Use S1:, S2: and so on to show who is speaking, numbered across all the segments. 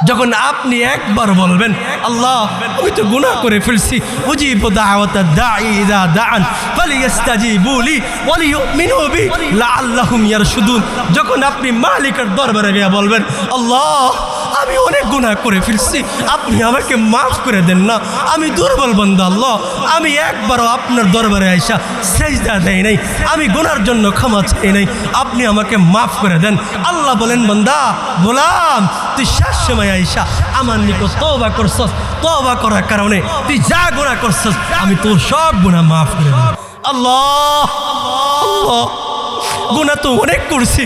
S1: যখন আপনি একবার বলবেন আল্লাহ আমি তো গুনাহ করে ফেলছি, উজিবু দাওয়াতাদ দাঈ ইযা দাআন ফালিয়াস্তাজিবু লি ওয়া লিয়ুমিনু বি লাআল্লাহুম ইয়ারশুদুন, যখন আপনি মালিকের দরবারে গিয়ে বলবেন আল্লাহ আমি অনেক গুনাহ করে ফেলছি, আপনি আমাকে মাফ করে দেন না, আমি দুর্বল বান্দা আল্লাহ, আমি একবারও আপনার দরবারে আইসা সেজদা দেই নাই, আমি গুনার জন্য ক্ষমা চাই নাই, আপনি আমাকে মাফ করে দেন। আল্লাহ বলেন বান্দা গোলাম তুই শেষ সময় আইসা আমার নিকট তওবা করছস, তওবা করার কারণে তুই যা গুনাহ করছস আমি তোর সব গুনাহ মাফ করে দেব। আল্লাহ আল্লাহ গুনাহ তো অনেক করছি,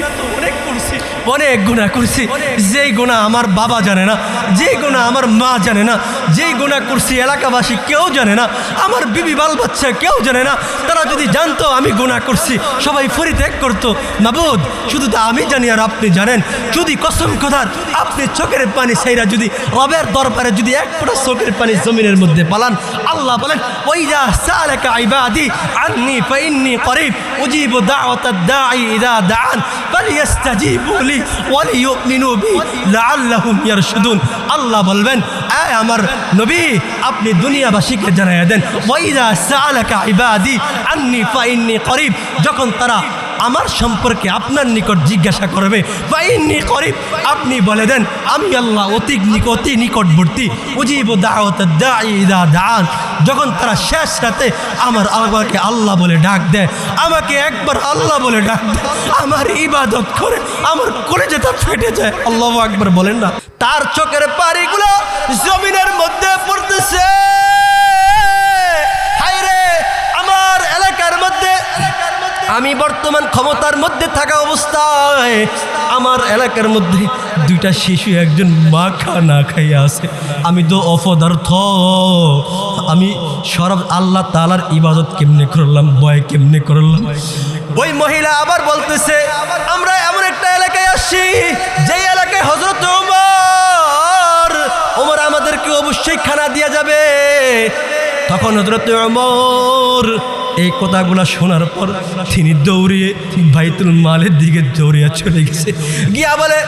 S1: অনেক গুনাহ করছি, যেই গুনাহ আমার বাবা জানে না, যেই গুনাহ আমার মা জানে না, যেই গুনাহ করছি এলাকাবাসী কেউ জানে না, আমার বিবি বাল বাচ্চা কেউ জানে না, তারা যদি জানতো আমি গুনাহ করছি সবাই পরিত্যাগ করতো। মাবুদ শুধু তো আমি জানি আর আপনি জানেন, যদি কসম খোদার আপনি চোখের পানি ছাইরা যদি রবের দরবারে যদি এক ফোঁটা চোখের পানি জমিনের মধ্যে পালান, আল্লাহ বলেন ওয়াইযা সালাকা ইবাদি আন্নী ফাইন্নী করিব উজিবু দাওয়াতাদ দাঈ ইযা দাআন ফালিয়াস্তাজিবু লি ওয়া লিয়ুমিনু বি লাআল্লাহুম ইয়ারশুদুন। আল্লাহ বলবেন আয় আমার নবী আপনি দুনিয়াবাসীকে জানাইয়া দেন ওয়াইযা সালাকা ইবাদি আন্নী ফাইন্নী করিব, যখন তারা আমার সম্পর্কে আপনার নিকট জিজ্ঞাসা করবে ফাইন্নী করিব, আপনি বলে দেন আমি আল্লাহ অতি নিকটবর্তী, উজিবু দাওয়াতাদ দাঈ ইযা দাআন, যখন তারা শেষ রাতে আমার আল্লাহকে আল্লাহ বলে ডাক দেয়, আমাকে একবার আল্লাহ বলে ডাক দেয়, আমার ইবাদত করে আমার কলিজাটা ফেটে যায়। আল্লাহু আকবার বলেন না, তার চোখের পানিগুলো জমিনের মধ্যে পড়তেছে। হায়রে আমার এলাকার মধ্যে আমি বর্তমান ক্ষমতার মধ্যে থাকা অবস্থায় আমার এলাকার মধ্যে দুইটা শিশু একজন মা না খাইয়া আছে, আমি তো অপদার্থ, আমি সরব আল্লাহ তাআলার ইবাদত কেমনে করলাম, ভয় কেমনে করলাম। ওই মহিলা আবার বলতেছে আমরা এমন একটা এলাকায় আসছি যে এলাকায় হযরত ওমর আমাদেরকে অবশ্যই খানা দিয়া যাবে। তখন হযরত ওমর এই কথাগুলা শোনার পর তিনি দৌড়িয়ে বাইতুল মালের দিকে দৌড়িয়ে চলে গেছে, গিয়া বলে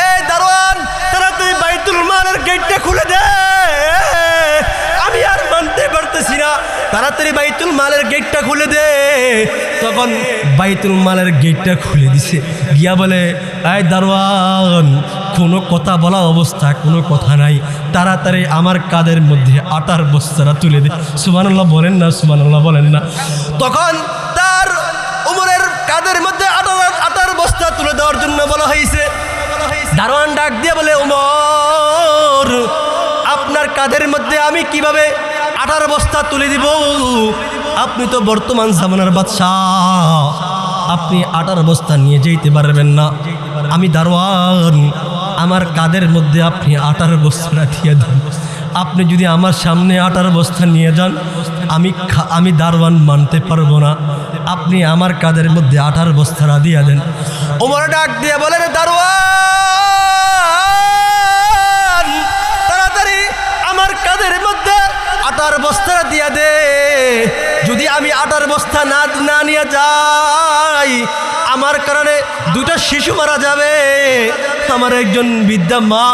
S1: এই দারোয়ান তাড়াতাড়ি বাইতুল মালের গেটটা খুলে দে, আমি আর মানতে পারতেছি না, তাড়াতাড়ি বাইতুল মালের গেটটা খুলে দে। তখন বাইতুল মালের গেটটা খুলে দিছে, গিয়া বলে এই দারোয়ান কোনো কথা বলা অবস্থা, কোনো কথা নাই, তাড়াতাড়ি আমার কাঁধের মধ্যে আটার বস্তাটা তুলে দে। সুবহানাল্লাহ বলেন না, সুবহানাল্লাহ বলেন না। তখন তার ওমরের কাঁধের মধ্যে আটার বস্তা তুলে দেওয়ার জন্য বলা হয়েছে। দারোয়ান ডাক দিয়ে বলে ওমর আপনার কাঁধের মধ্যে আমি কিভাবে আটার বস্তা তুলে দিব, আপনি তো বর্তমান জামানার বাদশাহ, আপনি আটার বস্তা নিয়ে যেতে পারবেন না, আমি দারোয়ান, আমার কাঁধের মধ্যে আপনি আটার বস্তাটা দিয়ে দেন, আপনি যদি আমার সামনে আটার বস্তা নিয়ে যান আমি দারোয়ান মানতে পারবো না, আপনি আমার কাঁধের মধ্যে আটার বস্তাটা দিয়ে দেন। ওমর ডাক দিয়ে বলেন দারোয়ান তাড়াতাড়ি আমার কাঁধের মধ্যে আটার বস্তাটা দিয়ে দে, যদি আমি আটার বস্তা না নিয়ে যাই আমার কারণে দুটো শিশু মারা যাবে, আমার একজন বৃদ্ধা মা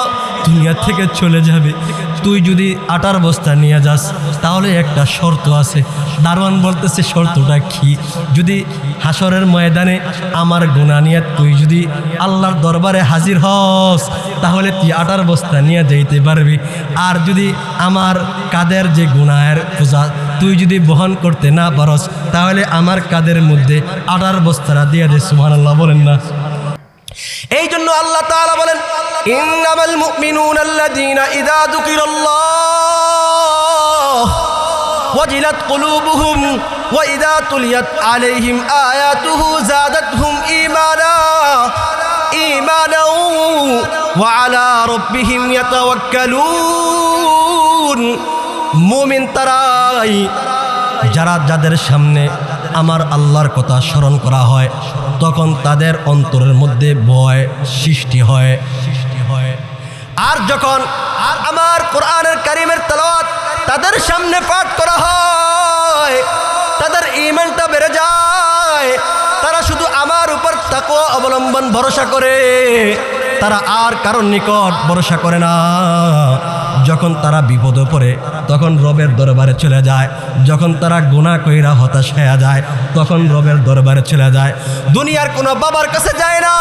S1: দুনিয়া থেকে চলে যাবে, তুই যদি আটার বস্তা নিয়ে যাস তাহলে একটা শর্ত আছে। দারোয়ান বলতেছে শর্তটা কি, যদি হাসরের ময়দানে আমার গুনাহ নিয়ে তুই যদি আল্লাহর দরবারে হাজির হস তাহলে তুই আটার বস্তা নিয়ে যাইতে পারবি, আর যদি আমার কাঁধের যে গুনাহের বোঝা তুই যদি বহন করতে না পারস তাহলে আমার কাঁধের মধ্যে আটার বস্তাটা দিয়ে দে। সুবহানাল্লাহ বলেন না। এই জন্য আল্লাহ তাআলা বলেন ইন্নামাল মুমিনুনা আল্লাযীনা ইযা যুকিরাল্লাহ ওয়াজিলাত কুলুবুহুম ওয়া ইযা তুলিয়াত আলাইহিম আয়াতুহু যাদাতহুম ঈমানা ওয়া আলা রাব্বিহিম ইয়াতাওয়াক্কালুন। মুমিন তারাই যাদের সামনে আমার আল্লাহর কথা স্মরণ করা হয় তখন তাদের অন্তরের মধ্যে ভয় সৃষ্টি হয়। আর যখন আমার কোরআনের কারীমের তেলাওয়াত তাদের সামনে পাঠ করা হয় তাদের ঈমানটা বেড়ে যায়, তারা শুধু আমার উপর তাকওয়া অবলম্বন ভরসা করে, তারা আর কারোর নিকট ভরসা করে না। যখন তারা বিপদে পড়ে তখন রবের দরবারে চলে যায়। যখন তারা গুনাহ কইরা হতাশ হয়ে যায় তখন রবের দরবারে চলে যায়। দুনিয়ার কোনো বাবার কাছে যায় না,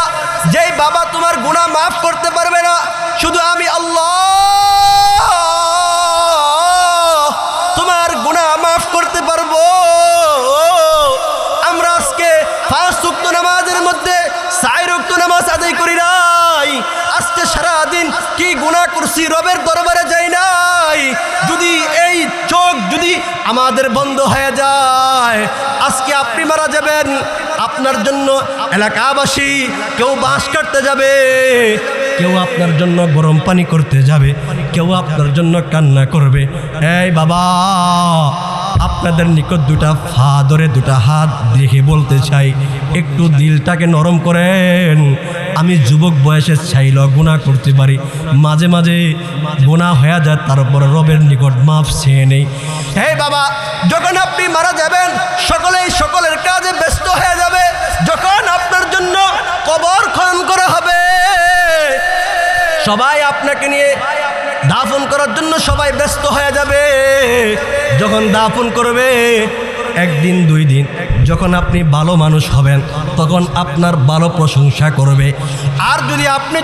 S1: যেই বাবা তোমার গুনাহ মাফ করতে পারবে না। শুধু আমি আল্লাহ তোমার গুনাহ মাফ করতে পারবো। আমরা আজকে 5 ওয়াক্ত নামাজের মধ্যে 4 ওয়াক্ত নামাজ আদায় করি নাই। আজকে সারাদিন কি গুনাহ করছি, রবের দরবারে যাই নাই। যদি এই চোখ যদি আমাদের বন্ধ হয়ে যায়, আজকে আপনি মারা যাবেন, আপনার জন্য এলাকাবাসী কেউ বাঁশ কাটতে যাবে, কেউ আপনার জন্য গরম পানি করতে যাবে, কেউ আপনার জন্য কান্না করবে। এই বাবা, আপনাদের নিকট দুটা ফা ধরে দুটা হাত দেখে বলতে চাই, একটু দিলটাকে নরম করেন। আমি যুবক বয়সে চাইল গুনাহ করতে পারি, মাঝে মাঝে গুনাহ হয়ে যায়, তারপরে রবের নিকট মাফ চেয়ে নেই। হে বাবা, যখন আপনি মারা যাবেন সকলেই সকলের কাজে ব্যস্ত হয়ে যাবে। যখন আপনার জন্য কবর খনন করা হবে, সবাই আপনাকে নিয়ে দাফন করার জন্য সবাই ব্যস্ত হয়ে যাবে। যখন দাফন করবে 1 দিন 2 দিন, যখন আপনি ভালো মানুষ হবেন তখন আপনার ভালো প্রশংসা করবে। আর যদি আপনি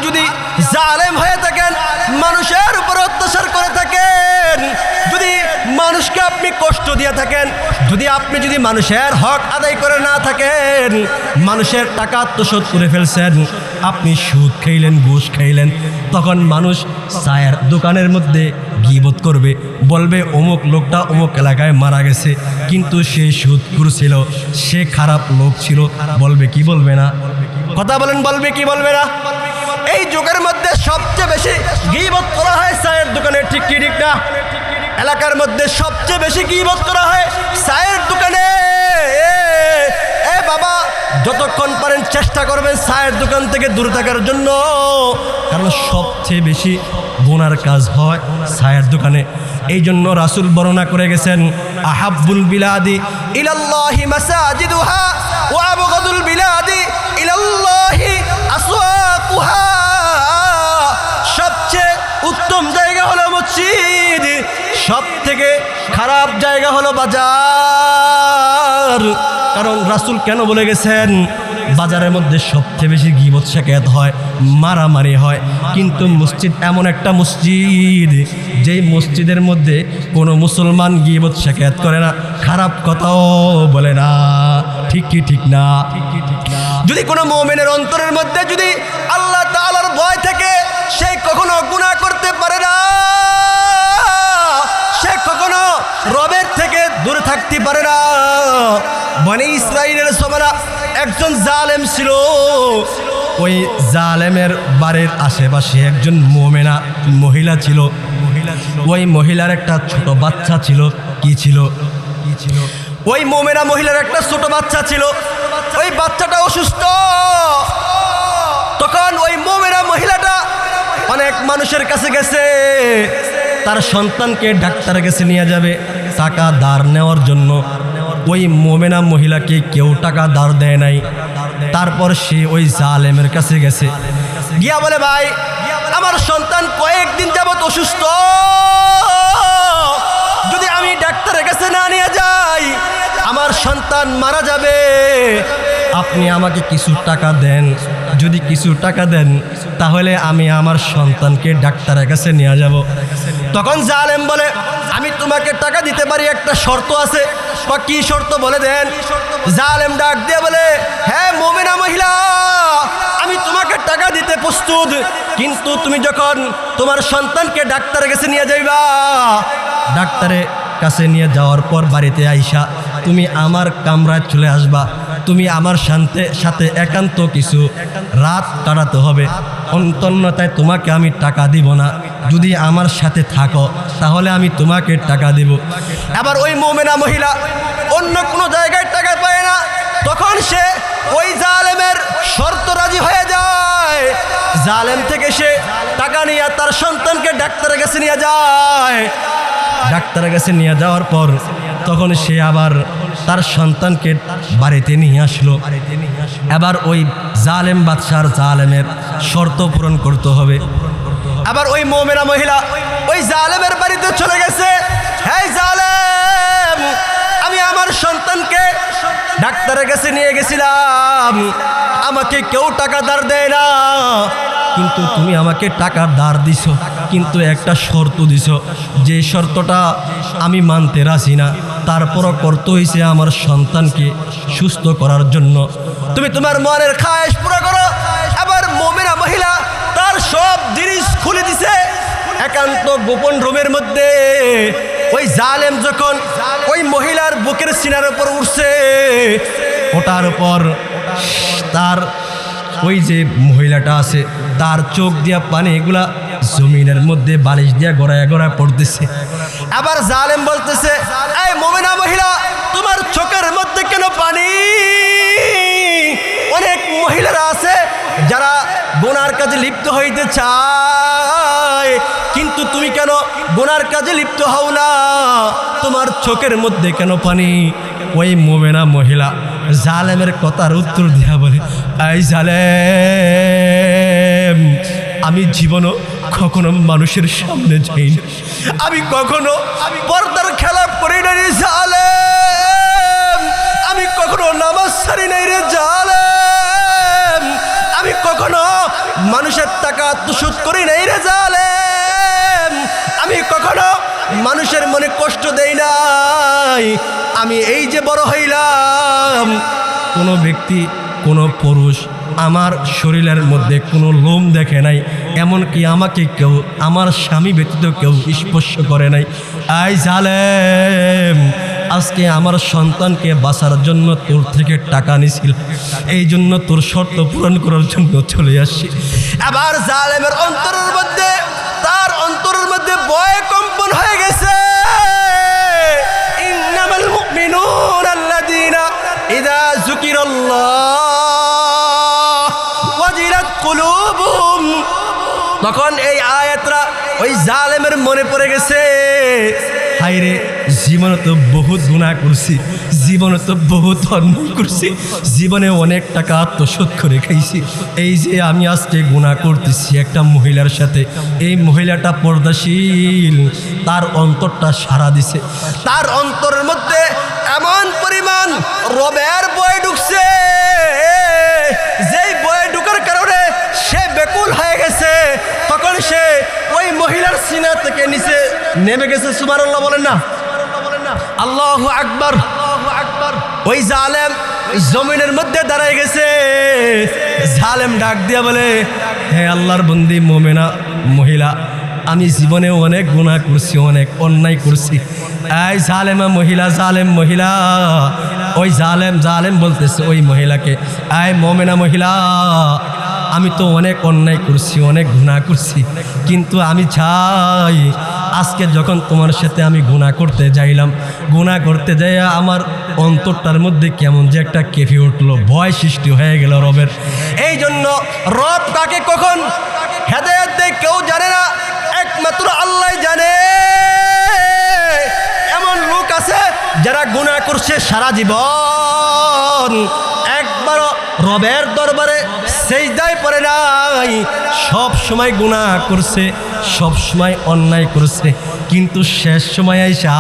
S1: জালেম হয়ে থাকেন, মানুষের উপর অত্যাচার করে থাকেন, যদি মানুষকে আপনি কষ্ট দিয়ে থাকেন, আপনি মানুষের হক আদায় করে না থাকেন, মানুষের টাকা আত্মসাৎ করে ফেলছেন, আপনি সুদ খাইলেন, ঘুষ খাইলেন, তখন মানুষ চায়ের দোকানের মধ্যে গীবত করবে, বলবে অমুক লোকটা অমুক এলাকায় মারা গেছে, কিন্তু সে সুদখোর ছিল, সে খারাপ লোক ছিল। বলবে কি বলবে না? কথা বলেন, বলবে কি বলবে না? এই যুগের মধ্যে সবচেয়ে বেশি গীবত করা হয় চায়ের দোকানে, ঠিক কি ঠিক না? এলাকার মধ্যে সবচেয়ে বেশি গীবত করা হয় চায়ের দোকানে। এ বাবা, যতক্ষণ পারেন চেষ্টা করবেন চায়ের দোকান থেকে দূরে থাকার জন্য, কারণ সবচেয়ে বেশি গুনার কাজ হয় চায়ের দোকানে। এই জন্য রাসূল বর্ণনা করে গেছেন, আহাব্বুল বিলাদি ইলাল্লাহি মাসাজিদুহা ওয়া আবগাদুল বিলাদি ইলাল্লাহি আসওয়াকুহা। সবচেয়ে উত্তম জায়গা হলো মসজিদ, সব থেকে খারাপ জায়গা হলো বাজার। কারণ রাসূল কেন বলে গেছেন, বাজারের মধ্যে সবচেয়ে বেশি গীবত শিকায়ত হয়, মারামারি হয়, কিন্তু মসজিদ এমন একটা মসজিদ, যেই মসজিদের মধ্যে কোনো মুসলমান গীবত শিকায়ত করে না, খারাপ কথাও বলে না। ঠিক কি ঠিক না? যদি কোনো মুমিনের অন্তরের মধ্যে যদি আল্লাহ তাআলার ভয় থাকে, সে কখনো গুনাহ করতে পারে না, সে কখনো রবের থেকে দূরে থাকতে পারে না। বনি ইসরাইলের সময় একজন জালেম ছিল, ওই জালেমের বাড়ির আশেপাশে একজন মুমিনা মহিলা ছিল। ওই মহিলার একটা ছোট বাচ্চা ছিল। কি ছিল? ওই মুমিনা মহিলার একটা ছোট বাচ্চা ছিল, ওই বাচ্চাটা অসুস্থ। তখন ওই মুমিনা মহিলাটা অনেক মানুষের কাছে গেছে, তার সন্তানকে ডাক্তারের কাছে নিয়ে যাবে টাকা ধার নেওয়ার জন্য। ওই মুমিনা মহিলাকে কেউ টাকা ধার দেয় নাই। তারপর সে ওই জালেমের কাছে গেছে, গিয়া বলে, ভাই, আমার সন্তান কয়েকদিন যাবত অসুস্থ, যদি আমি ডাক্তারের কাছে না নিয়ে যাই আমার সন্তান মারা যাবে, আপনি আমাকে কিছু টাকা দেন। যদি কিছু টাকা দেন তাহলে আমি আমার সন্তানকে ডাক্তারের কাছে নিয়ে যাব। তখন জালেম বলে, আমি তোমাকে টাকা দিতে পারি, একটা শর্ত আছে। কি শর্ত বলে দেন? জালেম ডাক দিয়ে বলে, হ্যাঁ মুমিনা মহিলা, আমি তোমাকে টাকা দিতে প্রস্তুত, কিন্তু তুমি যখন তোমার সন্তানকে ডাক্তারের কাছে নিয়ে যাইবা, ডাক্তারের কাছে নিয়ে যাওয়ার পর বাড়িতে আইসা তুমি আমার কামরায় চলে আসবা, তুমি আমার সাথে একান্ত কিছু রাত কাটাতে হবে, অন্যথায় তোমাকে আমি টাকা দিব না। যদি আমার সাথে থাকো তাহলে আমি তোমাকে টাকা দেব। এবার ওই মুমিনা মহিলা অন্য কোনো জায়গায় টাকা পায় না, তখন সে ওই জালেমের শর্ত রাজি হয়ে যায়। জালেম থেকে সে টাকা নিয়ে তার সন্তানকে ডাক্তারের কাছে নিয়ে যায়। ডাক্তারের কাছে নিয়ে যাওয়ার পর তখন সে আবার তার সন্তানকে বাড়িতে নিয়ে আসলো। এবার ওই জালেম বাদশার জালেমের শর্ত পূরণ করতে হবে। আবার ওই মুমিনা মহিলা ওই জালেমের বাড়িতে চলে গেছে। এই জালেম, আমি আমার সন্তানকে ডাক্তারের কাছে নিয়ে গেছিলাম, আমাকে কেউ টাকা ধার দেয় না, কিন্তু তুমি আমাকে টাকা ধার দিছো, কিন্তু একটা শর্ত দিছো, যে শর্তটা আমি মানতে রাজি না, তারপরও করতে হয়েছে আমার সন্তানকে সুস্থ করার জন্য। তুমি তোমার মনের খায়েশ পুরো করো। আবার মুমিনা মহিলা তার সব জিনিস খুলে দিছে। একান্ত গোপন রুমের মধ্যে ওই জালেম যখন ওই মহিলার বুকের সিনার উপর উঠছে, ওটার উপর তার ওই যে মহিলাটা আছে তার চোখ দিয়া পানি এগুলা জমিনের মধ্যে বালিশ দিয়া গড়ায় গড়ায় পড়তেছে। আবার জালেম বলতেছে, এই মুমিনা মহিলা, তোমার চোখের মধ্যে কেন পানি? অনেক মহিলারা আছে যারা গুনার কাজে লিপ্ত হইতে চায়, কিন্তু তুমি কেন গুনার কাজে লিপ্ত হও না? তোমার চোখের মধ্যে কেন পানি? ওই মুমিনা মহিলা জালেমের কথার উত্তর দিয়া বলে, এই জালেম, আমি জীবনও কখনো মানুষের সামনে যাই না, আমি কখনো পর্দার খেলাপ করি না রে জালেম, আমি কখনো নামাজ ছাড়ি নাই রে জালেম, আমি কখনো মানুষের টাকা আত্মসাৎ করি নাই রে জালেম, আমি কখনো মানুষের মনে কষ্ট দেই নাই। আমি এই যে বড় হইলাম, কোনো ব্যক্তি, কোনো পুরুষ আমার শরীরের মধ্যে কোনো লোম দেখে নাই, এমনকি আমাকে কেউ, আমার স্বামী ব্যতীত কেউ স্পর্শ করে নাই। আই জালেম, আজকে আমার সন্তানকে বাঁচার জন্য তোর থেকে টাকা নিছিল, এই জন্য তোর শর্ত পূরণ করার জন্য চলে আসছি। আবার জালেমের অন্তরের মধ্যে, তার অন্তরের মধ্যে ভয় কম্পন হয়ে গেছে। ইন্নামাল মুমিনুনা আল্লাযীনা ইযা যুকিরাল্লাহ ওয়াজিলাত কুলুবুহুম। তখন এই আয়াতটা ওই জালেমের মনে পড়ে গেছে, হায়রে, জীবনে তো বহুত গুনাহ করছি, জীবনে তো বহুত অন্যায় করছি, জীবনে অনেক টাকা আত্মসাৎ করে খাইছি, এই যে আমি আজকে গুনাহ করতেছি একটা মহিলার সাথে, এই মহিলাটা পর্দাশীল, তার অন্তরটা সাড়া দিছে, তার অন্তরের মধ্যে এমন পরিমাণ রবের বয় ঢুকছে, যেই বয় ঢুকার কারণে সে বেকুল হয়ে গেছে। তখন সে ওই মহিলার সিনা থেকে নিচে নেমে গেছে। সুবহানাল্লাহ বলেন না? আল্লাহু আকবার। ওই জালেম জমিনের মধ্যে দাঁড়ায় গেছে। জালেম ডাক দিয়া বলে, হে আল্লাহর বন্দি মুমিনা মহিলা, আমি জীবনে অনেক গুনাহ করছি, অনেক অন্যায় করছি। এই জালেমা মহিলা, জালেম মহিলা, ওই জালেম বলতেছে ওই মহিলাকে, এই মুমিনা মহিলা, আমি তো অনেক অন্যায় করছি, অনেক গুনাহ করছি, কিন্তু আমি চাই আজকে যখন তোমার সাথে আমি গুনাহ করতে যাইলাম, গুনাহ করতে যাই আমার অন্তরটার মধ্যে কেমন যে একটা কেঁপে উঠলো, ভয় সৃষ্টি হয়ে গেল রবের। এই জন্য রব কাকে কখন হেদায়েত দেয় কেউ জানে না, একমাত্র আল্লাহ জানে। এমন লোক আছে যারা গুনাহ করছে সারা জীবন, একবারও রবের দরবারে সেজদায় পড়ে নাই, সব সময় গুনাহ করছে, সব সময় অন্যায় করছে, কিন্তু শেষ সময় আইসা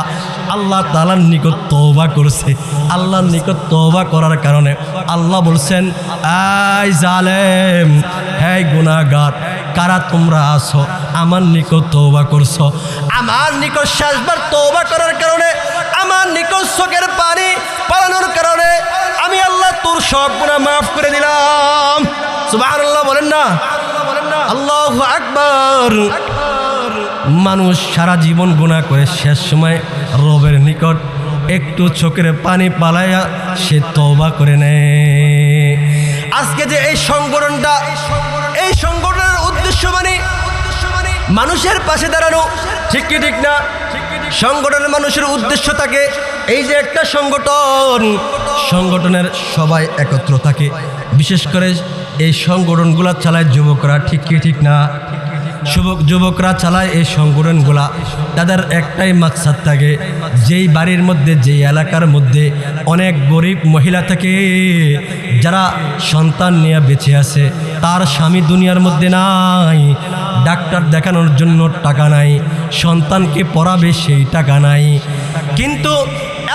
S1: আল্লাহ তাআলার নিকট তওবা করছে। আল্লাহর নিকট তওবা করার কারণে আল্লাহ বলছেন, এই জালেম, হে গুনাহগার, কারা তোমরা আছো আমার নিকট তওবা করছো, আমার নিকট শেষবার তওবা করার কারণে, আমার নিকট চোখের পানি পালানোর কারণে আমি আল্লাহ তোর সব গুনাহ মাফ করে দিলাম। সুবহানাল্লাহ বলেন না? আল্লাহু আকবার। মানুষ সারা জীবন গুনাহ করে শেষ সময় রবের নিকট একটু চোখের পানি পালাইয়া সে তওবা করে নেয়। আজকে যে এই সংগঠনটা, এই সংগঠনের উদ্দেশ্য মানে মানুষের পাশে দাঁড়ানো, ঠিক কি ঠিক না? সংগঠনের মানুষের উদ্দেশ্য থাকে এই যে একটা সংগঠন, সংগঠনের সবাই একত্র থাকে, বিশেষ করে এই সংগঠনগুলো চালায় যুবকরা, ঠিক কি ঠিক না? যুবকরা চালায় এই সংগঠনগুলা, তাদের একটাই মাকসাদ থাকে, যেই বাড়ির মধ্যে, যেই এলাকার মধ্যে অনেক গরিব মহিলা থাকে, যারা সন্তান নিয়ে বেঁচে আছে, তার স্বামী দুনিয়ার মধ্যে নাই, ডাক্তার দেখানোর জন্য টাকা নাই, সন্তানকে পড়াবে সেই টাকা নাই। কিন্তু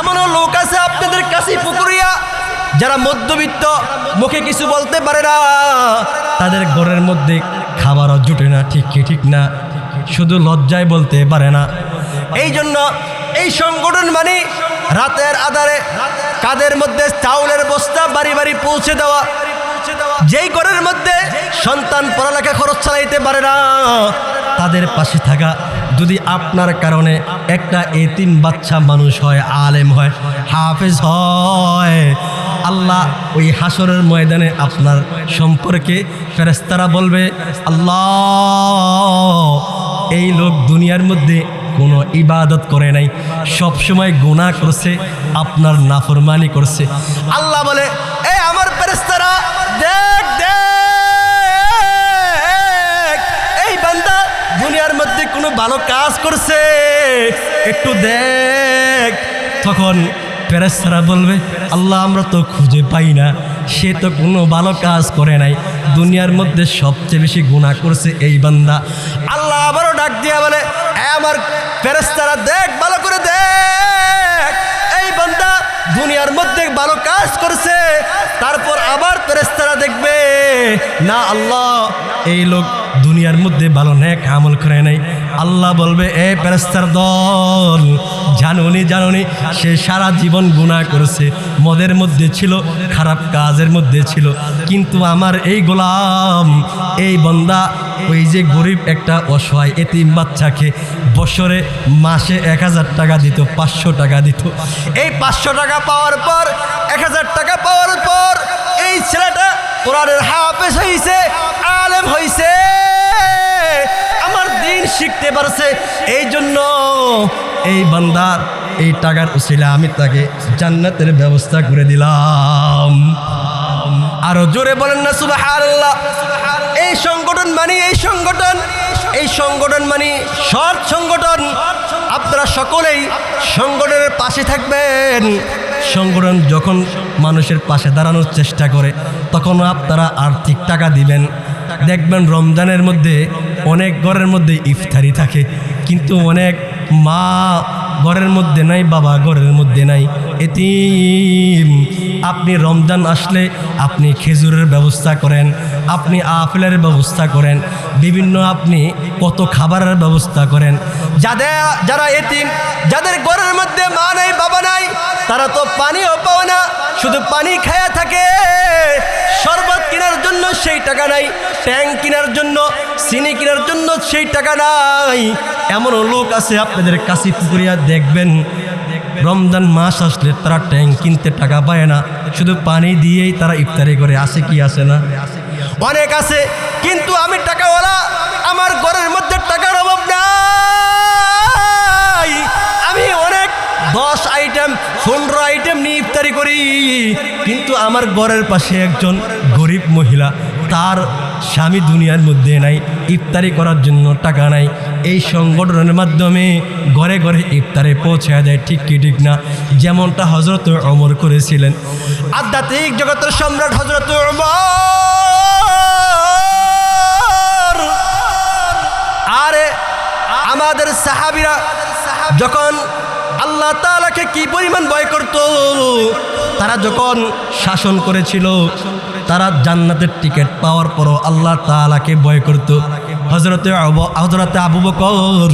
S1: এমনও লোক আছে আপনাদের কাছে পুকুরিয়া, যারা মধ্যবিত্ত, মুখে কিছু বলতে পারে না, তাদের ঘরের মধ্যে খাবারও জুটে না, ঠিক না, শুধু লজ্জায় বলতে পারে না। এই জন্য এই সংগঠন মানে রাতের আধারে কাদের মধ্যে চাউলের বস্তা বাড়ি বাড়ি পৌঁছে দেওয়া, যেই ঘরের মধ্যে সন্তান পড়ালেখা খরচ চালাইতে পারে না, তাদের পাশে থাকা। যদি আপনার কারণে একটা এতিম বাচ্চা মানুষ হয়, আলেম হয়, হাফেজ হয়, আল্লাহ ওই হাসরের ময়দানে আপনার সম্পর্কে ফেরেশতারা বলবে, আল্লাহ এই লোক দুনিয়ার মধ্যে কোনো ইবাদত করে নাই, সব সময় গুনাহ করছে, আপনার নাফরমানি করছে। আল্লাহ বলে, এই আমার ফেরেশতারা, দেখ এই বান্দা দুনিয়ার মধ্যে কোনো ভালো কাজ করছে, একটু দেখ। তখন ফেরেশতারা বলবে, আল্লাহ আমরা তো খুঁজে পাই না, সে তো কোনো ভালো কাজ করে নাই, দুনিয়ার মধ্যে সবচেয়ে বেশি গুনাহ করছে এই বান্দা। আল্লাহ আবারও ডাক দিয়া বলে, আমার ফেরেশতারা দেখ, ভালো করে দেখ, এই বান্দা দুনিয়ার মধ্যে ভালো কাজ করছে। তারপর আবার ফেরেশতারা দেখবে, না আল্লাহ এই লোক দুনিয়ার মধ্যে ভালো নেক আমল করে নাই। আল্লাহ বলবে, এ ফেরেশতার দল, জানুনি সে সারা জীবন গুনাহ করেছে, মদের মধ্যে ছিল, খারাপ কাজের মধ্যে ছিল, কিন্তু আমার এই গোলাম, এই বান্দা ওই যে গরিব একটা অসহায় এতিম বাচ্চাকে বছরে মাসে 1000 টাকা দিত, 500 টাকা দিত। এই 500 টাকা পাওয়ার পর, 1000 টাকা পাওয়ার পর এই ছেলেটা কোরআনের হাফেজ হইছে, আলেম হইছে, আমার দিন শিখতে পারছে। এই জন্য এই বান্দার এই টাকার উসিলা আমি তাকে জান্নাতের ব্যবস্থা করে দিলাম। আরো জোরে বলেন না সুবহানাল্লাহ। এই সংগঠন মানে এই সংগঠন মানে সৎ সংগঠন। আপনারা সকলেই সংগঠনের পাশে থাকবেন। সংগঠন যখন মানুষের পাশে দাঁড়ানোর চেষ্টা করে, তখন আপনারা আর্থিক টাকা দিবেন। দেখবেন রমজানের মধ্যে অনেক ঘরের মধ্যে ইফতারি থাকে, কিন্তু অনেক মা ঘরের মধ্যে নাই, বাবা ঘরের মধ্যে নাই, এতিম। আপনি রমজান আসলে আপনি খেজুরের ব্যবস্থা করেন, আপনি আপেলের ব্যবস্থা করেন, বিভিন্ন আপনি কত খাবারের ব্যবস্থা করেন। যারা এতিম, যাদের ঘরের মধ্যে মা নাই, বাবা নাই, তারা তো পানিও পায় না, শুধু পানি খায়া থাকে। শরবত কেনার জন্য সেই টাকা নাই, ট্যাঙ্ক কেনার জন্য, চিনি কেনার জন্য সেই টাকা নাই। এমনও লোক আছে আপনাদের কাছে পুকুরিয়া, দেখবেন রমজান মাস আসলে তারা ট্যাঙ্ক কিনতে টাকা পায় না, শুধু পানি দিয়েই তারা ইফতারি করে। আসে কি আসে না? অনেক আছে। কিন্তু আমি টাকাওয়ালা, আমার ঘরের মধ্যে টাকার অভাব নাই, আমি অনেক 10 আইটেম 15 আইটেম নিয়ে ইফতারি করি, কিন্তু আমার ঘরের পাশে একজন গরিব মহিলা, তার স্বামী দুনিয়ার মধ্যে নাই, ইফতারি করার জন্য টাকা নাই। এই সংগঠনের মাধ্যমে ঘরে ঘরে ইফতারে পৌঁছে দেয়, ঠিক কি ঠিক না? যেমনটা হযরত ওমর করেছিলেন, আধ্যাত্মিক জগতের সম্রাট হযরত ওমর। আরে আমাদের সাহাবীরা যখন আল্লাহ তাআলাকে কি পরিমাণ ভয় করত, তারা যখন শাসন করেছিল, তারা জান্নাতের টিকিট পাওয়ার পরও আল্লাহ তাআলাকে ভয় করত। হযরতে আবু বকর,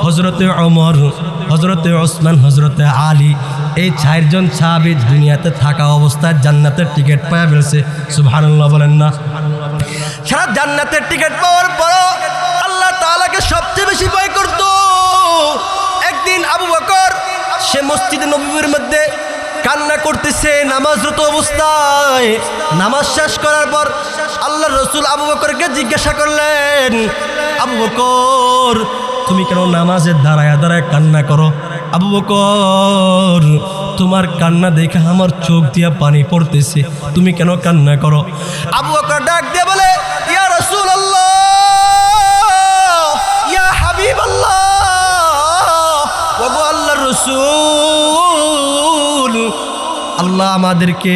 S1: হযরতে ওমর, হযরতে ওসমান, হযরতে আলী, এই 4 জন সাহাবী দুনিয়াতে থাকা অবস্থায় জান্নাতের টিকিট পেয়ে ফেলছে। সুবহানাল্লাহ বলেন না? সারা জান্নাতের টিকিট পাওয়ার পরও আল্লাহ তাআলাকে সবচেয়ে বেশি ভয় করত। একদিন আবু বকর সে মসজিদে নববীর মধ্যে কান্না করতেছে নামাজরত অবস্থায়। নামাজ শেষ করার পর আল্লাহর রাসূল আবু বকরকে জিজ্ঞাসা করলেন, আবু বকর তুমি কেন নামাজে দাঁড়ায় দাঁড়ায় কান্না করো? আবু বকর তোমার কান্না দেখে আমার চোখ দিয়ে পানি পড়তেছে, তুমি কেন কান্না করো? আবু বকর ডাক দিয়ে বলে, ইয়া রাসূলুল্লাহ, আল্লাহ আমাদেরকে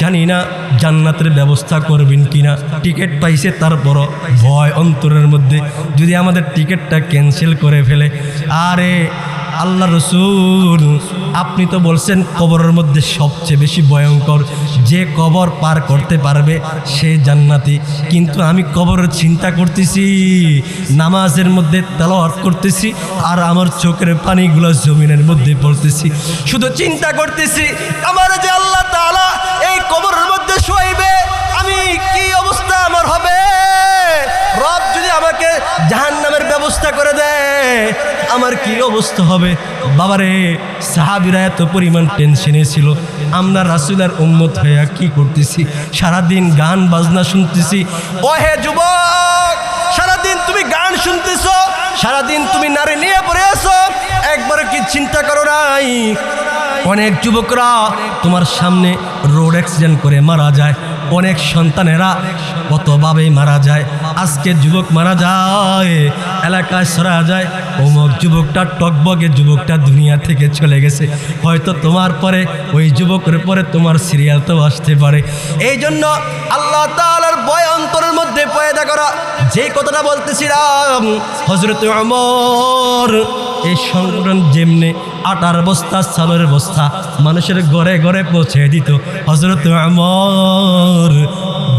S1: জানি না জান্নাতের ব্যবস্থা করবেন কিনা। টিকিট পাইছে তারপরও ভয় অন্তরের মধ্যে, যদি আমাদের টিকিটটা ক্যান্সেল করে ফেলে। আরে আল্লাহ রসুল, আপনি তো বলছেন কবরের মধ্যে সবচেয়ে বেশি ভয়ঙ্কর, যে কবর পার করতে পারবে সে জান্নাতি। কিন্তু আমি কবরের চিন্তা করতেছি, নামাজের মধ্যে তেলাওয়াত করতেছি, আর আমার চোখের পানিগুলো জমিনের মধ্যে পড়তেছি, শুধু চিন্তা করতেছি আমার যে আল্লাহ তাআলা এই কবরের মধ্যে শোয়াইবে, আমি কি অবস্থা আমার হবে। রব যদি আমাকে জাহান্নামের ব্যবস্থা করে দেয়, আমার কি অবস্থা হবে। বাবারে, সাহাবীরা এত পরিমাণ টেনশনে ছিল। আমরা রাসূলের উম্মত হয়ে কি করতেছি, সারাদিন গান বাজনা শুনতেছি। ও হে যুবক, সারাদিন তুমি গান শুনতেছো, সারাদিন তুমি নারী নিয়ে পড়ে আছো, একবার কি চিন্তা করো নাই অনেক যুবকরা তোমার সামনে রোড অ্যাক্সিডেন্ট করে মারা যায়, অনেক সন্তানেরা কতভাবে মারা যায়। আজকে যুবক মারা যায়, এলাকায় সরা যায়, অমুক যুবকটা টকবগে যুবকটা দুনিয়া থেকে চলে গেছে। হয়তো তোমার পরে ওই যুবকের পরে তোমার সিরিয়াল তো আসতে পারে। এই জন্য আল্লাহ তাআলার ভয় অন্তরের মধ্যে পয়দা করা। যে কথাটা বলতেছিলাম, হযরত ওমর এই সংগঠন যেমনে আটার বস্তা চালের বস্তা মানুষের ঘরে ঘরে পৌঁছে দিত, হযরত ওমর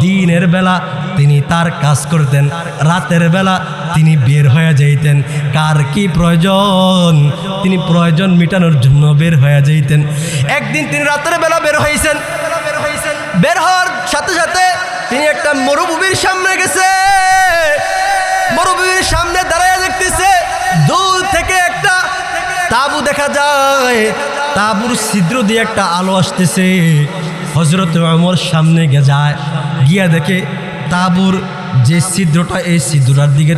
S1: দিনের বেলা তিনি তার কাজ করতেন, রাতের বেলা তিনি বের হয়ে যাইতেন। কার কি প্রয়োজন, তিনি প্রয়োজন মেটানোর জন্য বের হয়ে যাইতেন। একদিন তিনি রাতের বেলা বের হয়েছেন, বের হওয়ার সাথে সাথে তিনি একটা মরুভূমির সামনে গেছে। মরুভূমির সামনে দাঁড়ায় দেখতেছে দূর থেকে একটা তাঁবু দেখা যায়, তাঁবুর ছিদ্র দিয়ে একটা আলো আসতেছে। হযরত ওমর সামনে যায়, গিয়া দেখে তাঁবুর যে ছিদ্রটা, এই ছিদ্রটার দিকে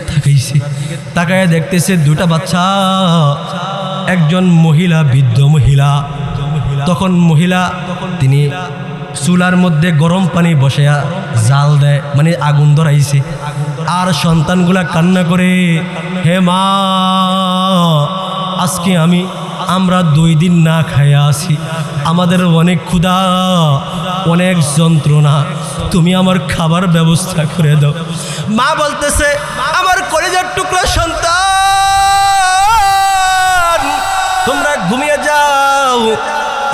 S1: তাকায় দেখতেছে দুটা বাচ্চা, একজন মহিলা, বৃদ্ধ মহিলা। তখন মহিলা তিনি চুলার মধ্যে গরম পানি বসায়া জাল দেয়, মানে আগুন ধরাইছে। আর সন্তানগুলা কান্না করে, হে মা, আজকে আমরা 2 দিন না খাইয়া আছি, আমাদের অনেক ক্ষুধা, অনেক যন্ত্রণা, তুমি আমার খাবার ব্যবস্থা করে দাও। মা বলতেছে, আমার কলিজার টুকরা সন্তান, তোমরা ঘুমিয়ে যাও,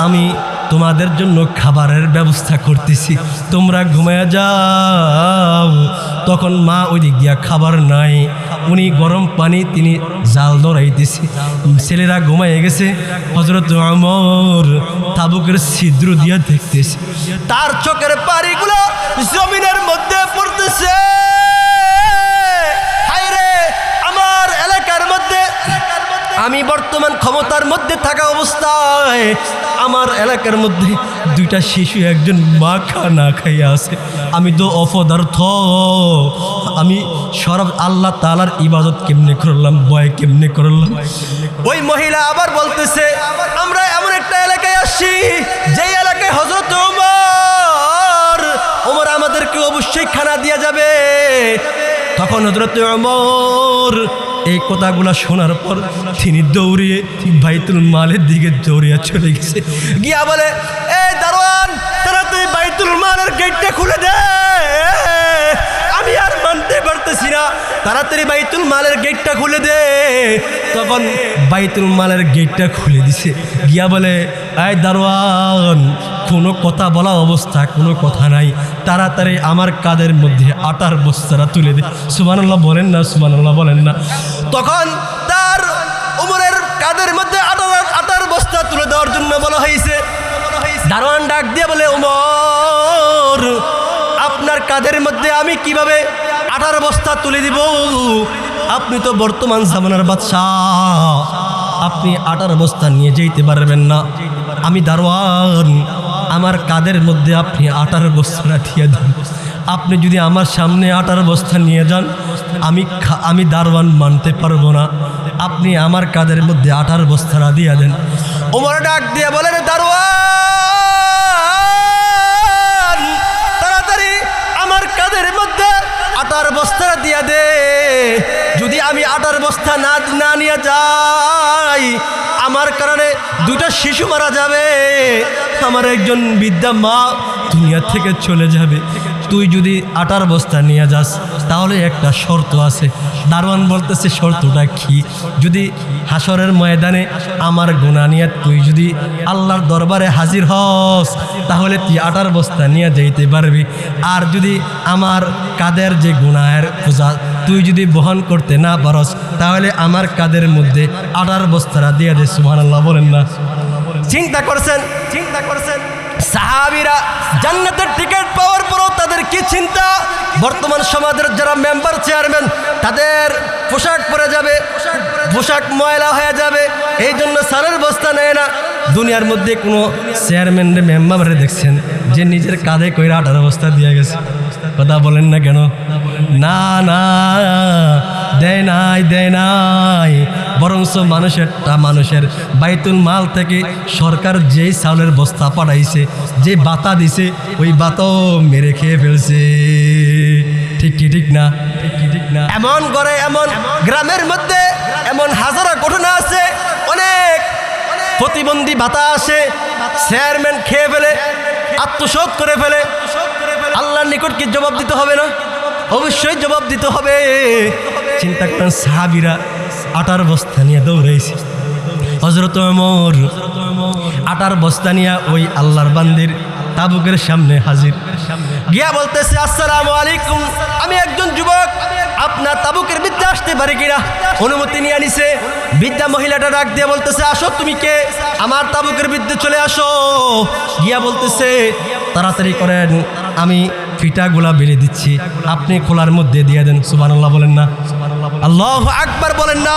S1: আমি তোমাদের জন্য খাবারের ব্যবস্থা করতেছি, তোমরা ঘুমিয়ে যাও। তখন মা ওই দিক দিয়া খাবার নাই, উনি গরম পানি তিনি জাল ধরাইতেছি, ছেলেরা ঘুমাইয়ে গেছে। হযরত ওমর তাবুকের ছিদ্র দিয়া দেখতেছে, তার চোখের পানিগুলো জমিনের মধ্যে পড়তেছে। হায়রে, আমার এলাকার মধ্যে আমি বর্তমান ক্ষমতার মধ্যে থাকা অবস্থায় আমার এলাকার মধ্যে 2টা শিশু, একজন মা না খাইয়া আছে। আমি তো অপদার্থ, আমি সরব আল্লাহ তাআলার ইবাদত কেমনে করলাম, ভয় কেমনে করলাম। ওই মহিলা আবার বলতেছে, আমরা এমন একটা এলাকায় আসছি যেই এলাকায় হযরত ওমর আমাদেরকে অবশ্যই খানা দিয়া যাবে। তখন হযরত ওমর এই কথাগুলো শোনার পর তিনি দৌড়িয়ে বাইতুল মালের দিকে দৌড়িয়ে চলে গেছে। গিয়া বলে, এই দারোয়ান, তাড়াতাড়ি বাইতুল মালের গেটটা খুলে দে, আমি আর মানতে পারতেছি না, তাড়াতাড়ি বাইতুল মালের গেটটা খুলে দে। তখন বাইতুল মালের গেটটা খুলে দিছে। গিয়া বলে, এই দারোয়ান, কোনো কথা বলা অবস্থা, কোনো কথা নাই, তাড়াতাড়ি আমার কাঁধের মধ্যে আটার বস্তাটা তুলে দে। সুবহানাল্লাহ বলেন না, সুবহানাল্লাহ বলেন না। তখন তার ওমরের কাঁধের মধ্যে আটার বস্তা তুলে দেওয়ার জন্য বলা হয়েছে। দারোয়ান ডাক দিয়ে বলে, ওমর, আপনার কাঁধের মধ্যে আমি কিভাবে আটার বস্তা তুলে দিব? আপনি তো বর্তমান জামানার বাদশাহ, আপনি আটার বস্তা নিয়ে যেতে পারবেন না। আমি দারোয়ান, আমার কাঁধের মধ্যে আপনি আটার বস্তাটা দিয়ে দেন। আপনি যদি আমার সামনে আটার বস্তা নিয়ে যান, আমি দারোয়ান মানতে পারবো না। আপনি আমার কাঁধের মধ্যে আটার বস্তাটা দিয়ে দেন। ওমর ডাক দিয়ে বলেন, দারোয়ান, তাড়াতাড়ি আমার কাঁধের মধ্যে আটার বস্তাটা দিয়ে দে। যদি আমি আটার বস্তা না নিয়ে যাই, আমার কারণে 2টা শিশু মারা যাবে। আমার একজন বৃদ্ধা মা দুনিয়া থেকে চলে যাবে, তুই যদি আটার বস্তা নিয়ে যাস তাহলে একটা শর্ত আছে। দারোয়ান বলতেছে শর্তটা কি? যদি হাসরের ময়দানে আমার গুনাহ নিয়ে তুই যদি আল্লাহর দরবারে হাজির হস তাহলে তুই আটার বস্তা নিয়ে যাইতে পারবি, আর যদি আমার কাদের যে গুনাহের বোঝা তুই যদি বহন করতে না পারস তাহলে আমার কাদের মধ্যে আটার বস্তাটা দিয়ে দে। সুবহানাল্লাহ বলেন না? চিন্তা করছেন সাহাবীরা জান্নাতের টিকিট পাওয়ার পরও তাদের কি চিন্তা? বর্তমান সমাজের যারা মেম্বার চেয়ারম্যান তাদের পোশাক পরে যাবে, পোশাক ময়লা হয়ে যাবে, এই জন্য সারের বস্তা নেয় না। দুনিয়ার মধ্যে কোনো চেয়ারম্যান মেম্বারে দেখছেন যে নিজের কাঁধে কইরা আটার বস্তা দিয়ে গেছে? কথা বলেন না কেন? না না, দেয় নাই, বরঞ্চ মানুষের বাইতুল মাল থেকে সরকার যেই চাউলের বস্তা পাঠাইছে, যে বাতা দিছে, ওই বাতাও মেরে খেয়ে ফেলছে। ঠিক না? এমন করে এমন গ্রামের মধ্যে এমন হাজারো ঘটনা আছে। অনেক প্রতিবন্ধী ভাতা আসে, চেয়ারম্যান খেয়ে ফেলে, আত্মসাৎ করে ফেলে। আল্লাহর নিকট কি জবাব দিতে হবে না? অবশ্যই জবাব দিতে হবে। চিন্তা করেন সাহাবীরা আটার বস্তা নিয়ে দৌড়াইছে। হযরত ওমর আটার বস্তা নিয়ে ওই আল্লাহর বান্দির তাবুকের সামনে হাজির, গিয়া বলতেছে আসসালামু আলাইকুম, আমি একজন যুবক, আপনার তাবুকের বিদ্যা আসতে পারে কিনা? অনুমতি নিয়ে নিছে। বৃদ্ধা মহিলাটা ডাক দিয়ে বলতেছে আসো, তুমি কে? আমার তাবুকের বিদ্যা চলে আসো। গিয়া বলতেছে তাড়াতাড়ি করেন, আমি ফিটাগুলা বেলে দিচ্ছি, আপনি খোলার মধ্যে দিয়ে দেন। সুবহানাল্লাহ বলেন না? আল্লাহু আকবার বলেন না?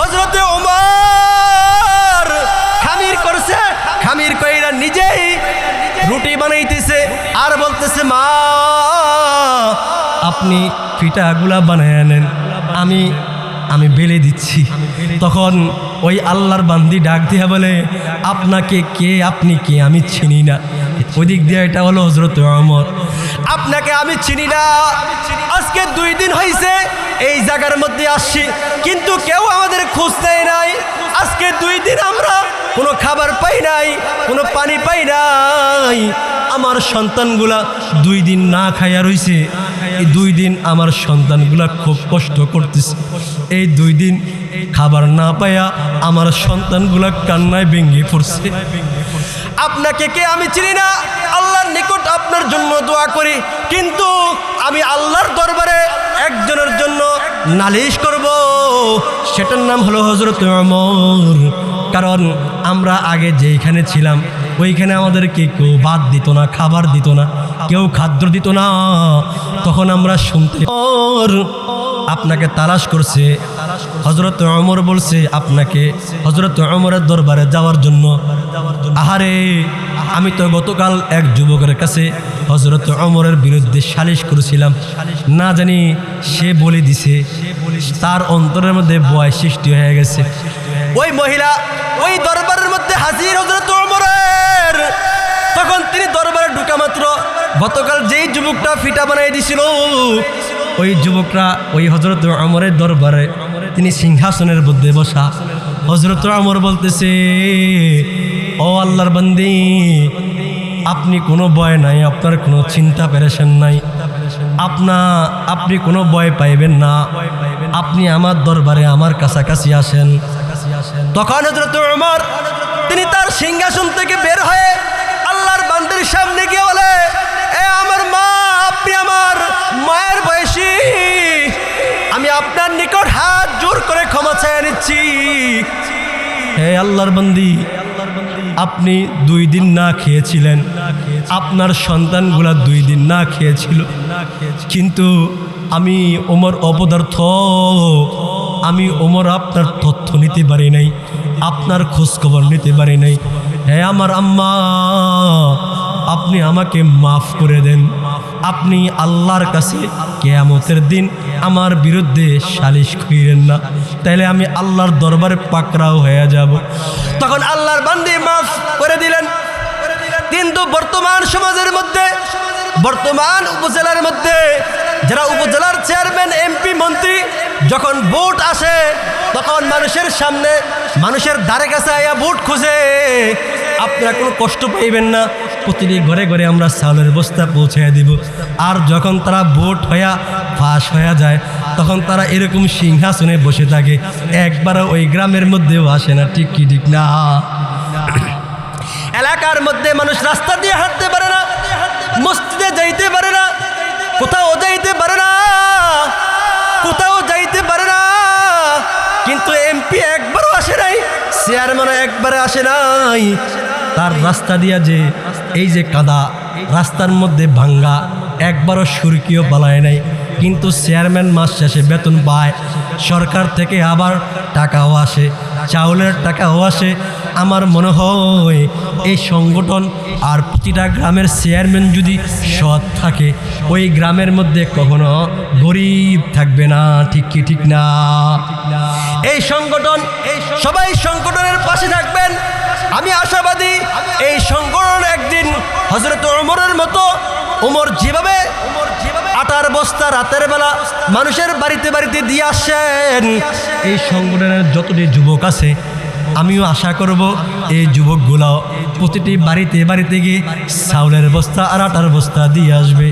S1: হযরত ওমর খামির কইরা নিজেই রুটি বানাইতেছে আর বলতেছে মা আপনি ফিটাগুলা বানায় আনেন, আমি বেলে দিচ্ছি। তখন ওই আল্লাহর বান্দি ডাক দিয়া বলে আপনাকে কে, আপনি কে? আমি চিনি না। ওদিক দিয়ে এটা হলো হযরত ওমর, আপনাকে আমি চিনি না। আজকে 2 দিন হয়েছে এই জায়গার মধ্যে আসছি, কিন্তু কেউ আমাদের খোঁজ নেয় নাই। আজকে 2 দিন আমরা কোনো খাবার পাই নাই, কোনো পানি পাই নাই। আমার সন্তানগুলা 2 দিন না খাইয়া রইছে। এই 2 দিন আমার সন্তানগুলা খুব কষ্ট করতেছে। এই 2 দিন খাবার না পাইয়া আমার সন্তানগুলা কান্নায় ভেঙে পড়ছে। আপনাকে কে? আমি চিনি না। আল্লাহর নিকট আপনার জন্য দোয়া করি, কিন্তু আমি আল্লাহর দরবারে একজনের জন্য নালিশ করব, সেটার নাম হলো হযরত ওমর। কারণ আমরা আগে যেখানে ছিলাম ওইখানে আমাদেরকে কেউ ভাত দিত না, খাবার দিত না, কেউ খাদ্য দিত না। তখন আমরা শুনতে আপনাকে তালাশ করছে। হযরত ওমর বলছে আপনাকে হযরত ওমরের দরবারে যাওয়ার জন্য। আহারে, আমি তো গতকাল এক যুবকের কাছে হযরত ওমরের বিরুদ্ধে সালিশ করেছিলাম, না জানি সে বলে দিছে, তার অন্তরের মধ্যে ভয় সৃষ্টি হয়ে গেছে। ওই মহিলা ওই দরবারের মধ্যে হাজির হযরত ওমরের। তখন তিনি দরবারে ঢুকা মাত্র গতকাল যেই যুবকটা ফিটা বানাই দিছিল ওই যুবকরা ওই হযরত ওমরের দরবারে তিনি সিংহাসনের মধ্যে বসা। হযরত ওমর বলতেছে ও আল্লাহর বান্দি, আপনি কোনো ভয় নাই, আপনার কোনো চিন্তা পেরেশান নাই, আপনি কোনো ভয় পাইবেন না, আপনি আমার দরবারে আমার কাছাকাছি আসেন। তখন হযরত ওমর তিনি তার সিংহাসন থেকে বের হয়ে আল্লাহর বান্দির সামনে গিয়ে বলে এ আমার মা, আপনি আমার মায়ের বয়সী, আমি আপনার নিকট হাত জোর করে ক্ষমা চেয়ে নিচ্ছি। হে আল্লাহর বান্দি, আপনি 2 দিন না খেয়েছিলেন, আপনার সন্তানগুলা 2 দিন না খেয়েছিল, কিন্তু আমি ওমর অপদার্থ, আমি ওমর আপনার তথ্য নিতে পারি নাই, আপনার খোঁজখবর নিতে পারি নাই। হে আমার আম্মা, আপনি আমাকে মাফ করে দেন। আপনি আল্লাহর কাছে কিয়ামতের দিন আমার বিরুদ্ধে সালিশ করিলেন না, তাইলে আমি আল্লাহর দরবারে পাকড়াও হয়ে যাব। তখন আল্লাহর বান্দি মাফ করে দিলেন। কিন্তু বর্তমান সমাজের মধ্যে, বর্তমান উপজেলার মধ্যে যারা উপজেলার চেয়ারম্যান, এমপি, মন্ত্রী, যখন ভোট আসে তখন মানুষের সামনে, মানুষের দ্বারে কাছে আয়া ভোট খুঁজে। আপনারা কোনো কষ্ট পাইবেন না, প্রতিটি ঘরে ঘরে আমরা চাউলের বস্তা পৌঁছাইয়া দিব। আর যখন তারা ভোট হইয়া পাস হয়ে যায় তখন তারা এরকম সিংহাসনে বসে থাকে, একবারও ওই গ্রামের মধ্যেও আসে না। ঠিক কি ঠিক না? এলাকার মধ্যে মানুষ রাস্তা দিয়ে হাঁটতে পারে না, মসজিদে যাইতে পারে না, কোথাও যাইতে পারে না, কোথাও যাইতে পারে না। কিন্তু এমপি একবারও আসে নাই, চেয়ারম্যানও একবারে আসে নাই। তার রাস্তা দিয়া যে এই যে কাদা, রাস্তার মধ্যে ভাঙ্গা, একবারও সুরকিও পালায় নাই। কিন্তু চেয়ারম্যান মাস শেষে বেতন পায়, সরকার থেকে আবার টাকাও আসে, চাউলের টাকাও আসে। আমার মনে হয় এই সংগঠন আর প্রতিটা গ্রামের চেয়ারম্যান যদি সৎ থাকে, ওই গ্রামের মধ্যে কখনো গরিব থাকবে না। ঠিক কি ঠিক না? এই সংগঠন, সবাই সংগঠনের পাশে থাকবেন। আমি আশাবাদী এই সংগঠন একদিন হযরত ওমরের মতো, ওমর যেভাবে আটার বস্তা রাতের বেলা মানুষের বাড়িতে বাড়িতে দিয়ে আসেন, এই সংগঠনের যতটি যুবক আছে আমিও আশা করব এই যুবকগুলাও প্রতিটি বাড়িতে বাড়িতে গিয়ে চাউলের বস্তা আর আটার বস্তা দিয়ে আসবে।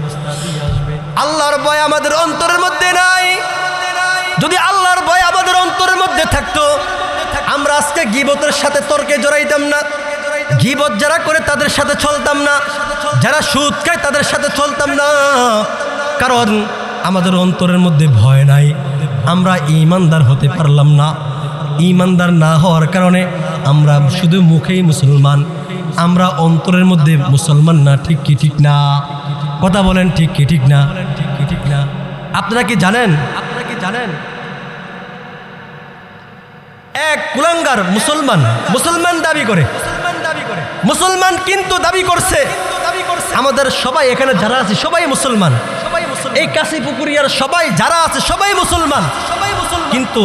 S1: আল্লাহর ভয় আমাদের অন্তরের মধ্যে নাই। যদি আল্লাহর ভয় আমাদের অন্তরের মধ্যে থাকতো, আমরা আজকে গীবতের সাথে তর্কে জড়াইতাম না, গীবত যারা করে তাদের সাথে চলতাম না, যারা সুদ খায় তাদের সাথে চলতাম না। কারণ আমাদের অন্তরের মধ্যে ভয় নাই, আমরা ঈমানদার হতে পারলাম না। ঈমানদার না হওয়ার কারণে আমরা শুধু মুখেই মুসলমান, আমরা অন্তরের মধ্যে মুসলমান না। ঠিক কি ঠিক না? কথা বলেন, ঠিক কি ঠিক না? ঠিক না? আপনারা কি জানেন, এক কুলাঙ্গার মুসলমান দাবি করে, মুসলমান কিন্তু দাবি করছে আমাদের সবাই এখানে যারা আছে সবাই মুসলমান, এই কাশীপুকুরিয়ার সবাই যারা আছে সবাই মুসলমান। কিন্তু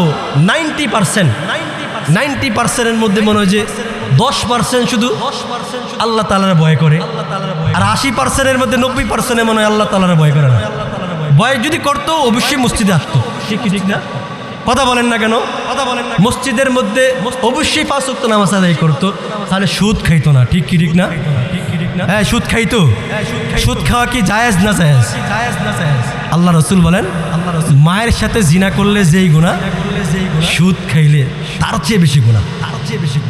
S1: 90% মধ্যে মনে হয় যে 10% শুধু আল্লাহ তাআলার ভয় করে, আর 80%-এর মধ্যে 90% মনে হয় আল্লাহ তাআলার ভয় করে না। ভয় যদি করতো অবশ্যই মসজিদে আসতো। ঠিক কি ঠিক না? কথা বলেন না কেন? মসজিদের মধ্যে অবশ্যই 5 ওয়াক্ত নামাজ আদায় করতো, তাহলে সুদ খাইতো না। ঠিক কি ঠিক না? হ্যাঁ, সুদ খাইতো। সুদ খাওয়া কি জায়েজ না জায়েজ? আল্লাহ রাসূল বলেন, মায়ের সাথে জিনা করলে যেই গুনাহ, সুদ খাইলে তার চেয়ে বেশি গুনাহ।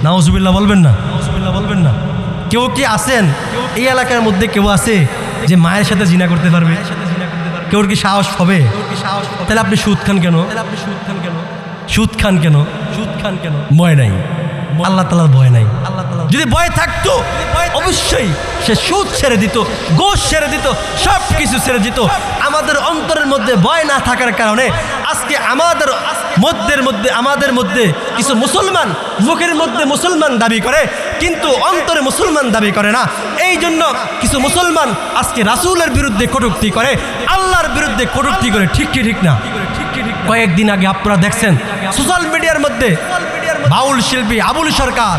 S1: নাউজুবিল্লাহ বলবেন না? কেউ কি আছেন এই এলাকার মধ্যে, কেউ আছে যে মায়ের সাথে জিনা করতে পারবে? কেউর কি সাহস হবে? তাহলে আপনি সুদ খান কেন? সুদ খান কেন? ভয় নাই, আল্লাহ তাআলার ভয় নাই। যদি ভয় থাকতো অবশ্যই সে সুদ ছেড়ে দিত, গোশ ছেড়ে দিত, সব কিছু ছেড়ে দিত। আমাদের অন্তরের মধ্যে ভয় না থাকার কারণে আজকে আমাদের মধ্যে কিছু মুসলমান মুখের মধ্যে মুসলমান দাবি করে কিন্তু অন্তরে মুসলমান দাবি করে না। এই জন্য কিছু মুসলমান আজকে রাসূলের বিরুদ্ধে কটূক্তি করে, আল্লাহর বিরুদ্ধে কটূক্তি করে। ঠিক কি ঠিক না? কয়েকদিন আগে আপনারা দেখছেন সোশ্যাল মিডিয়ার মধ্যে বাউল শিল্পী আবুল সরকার,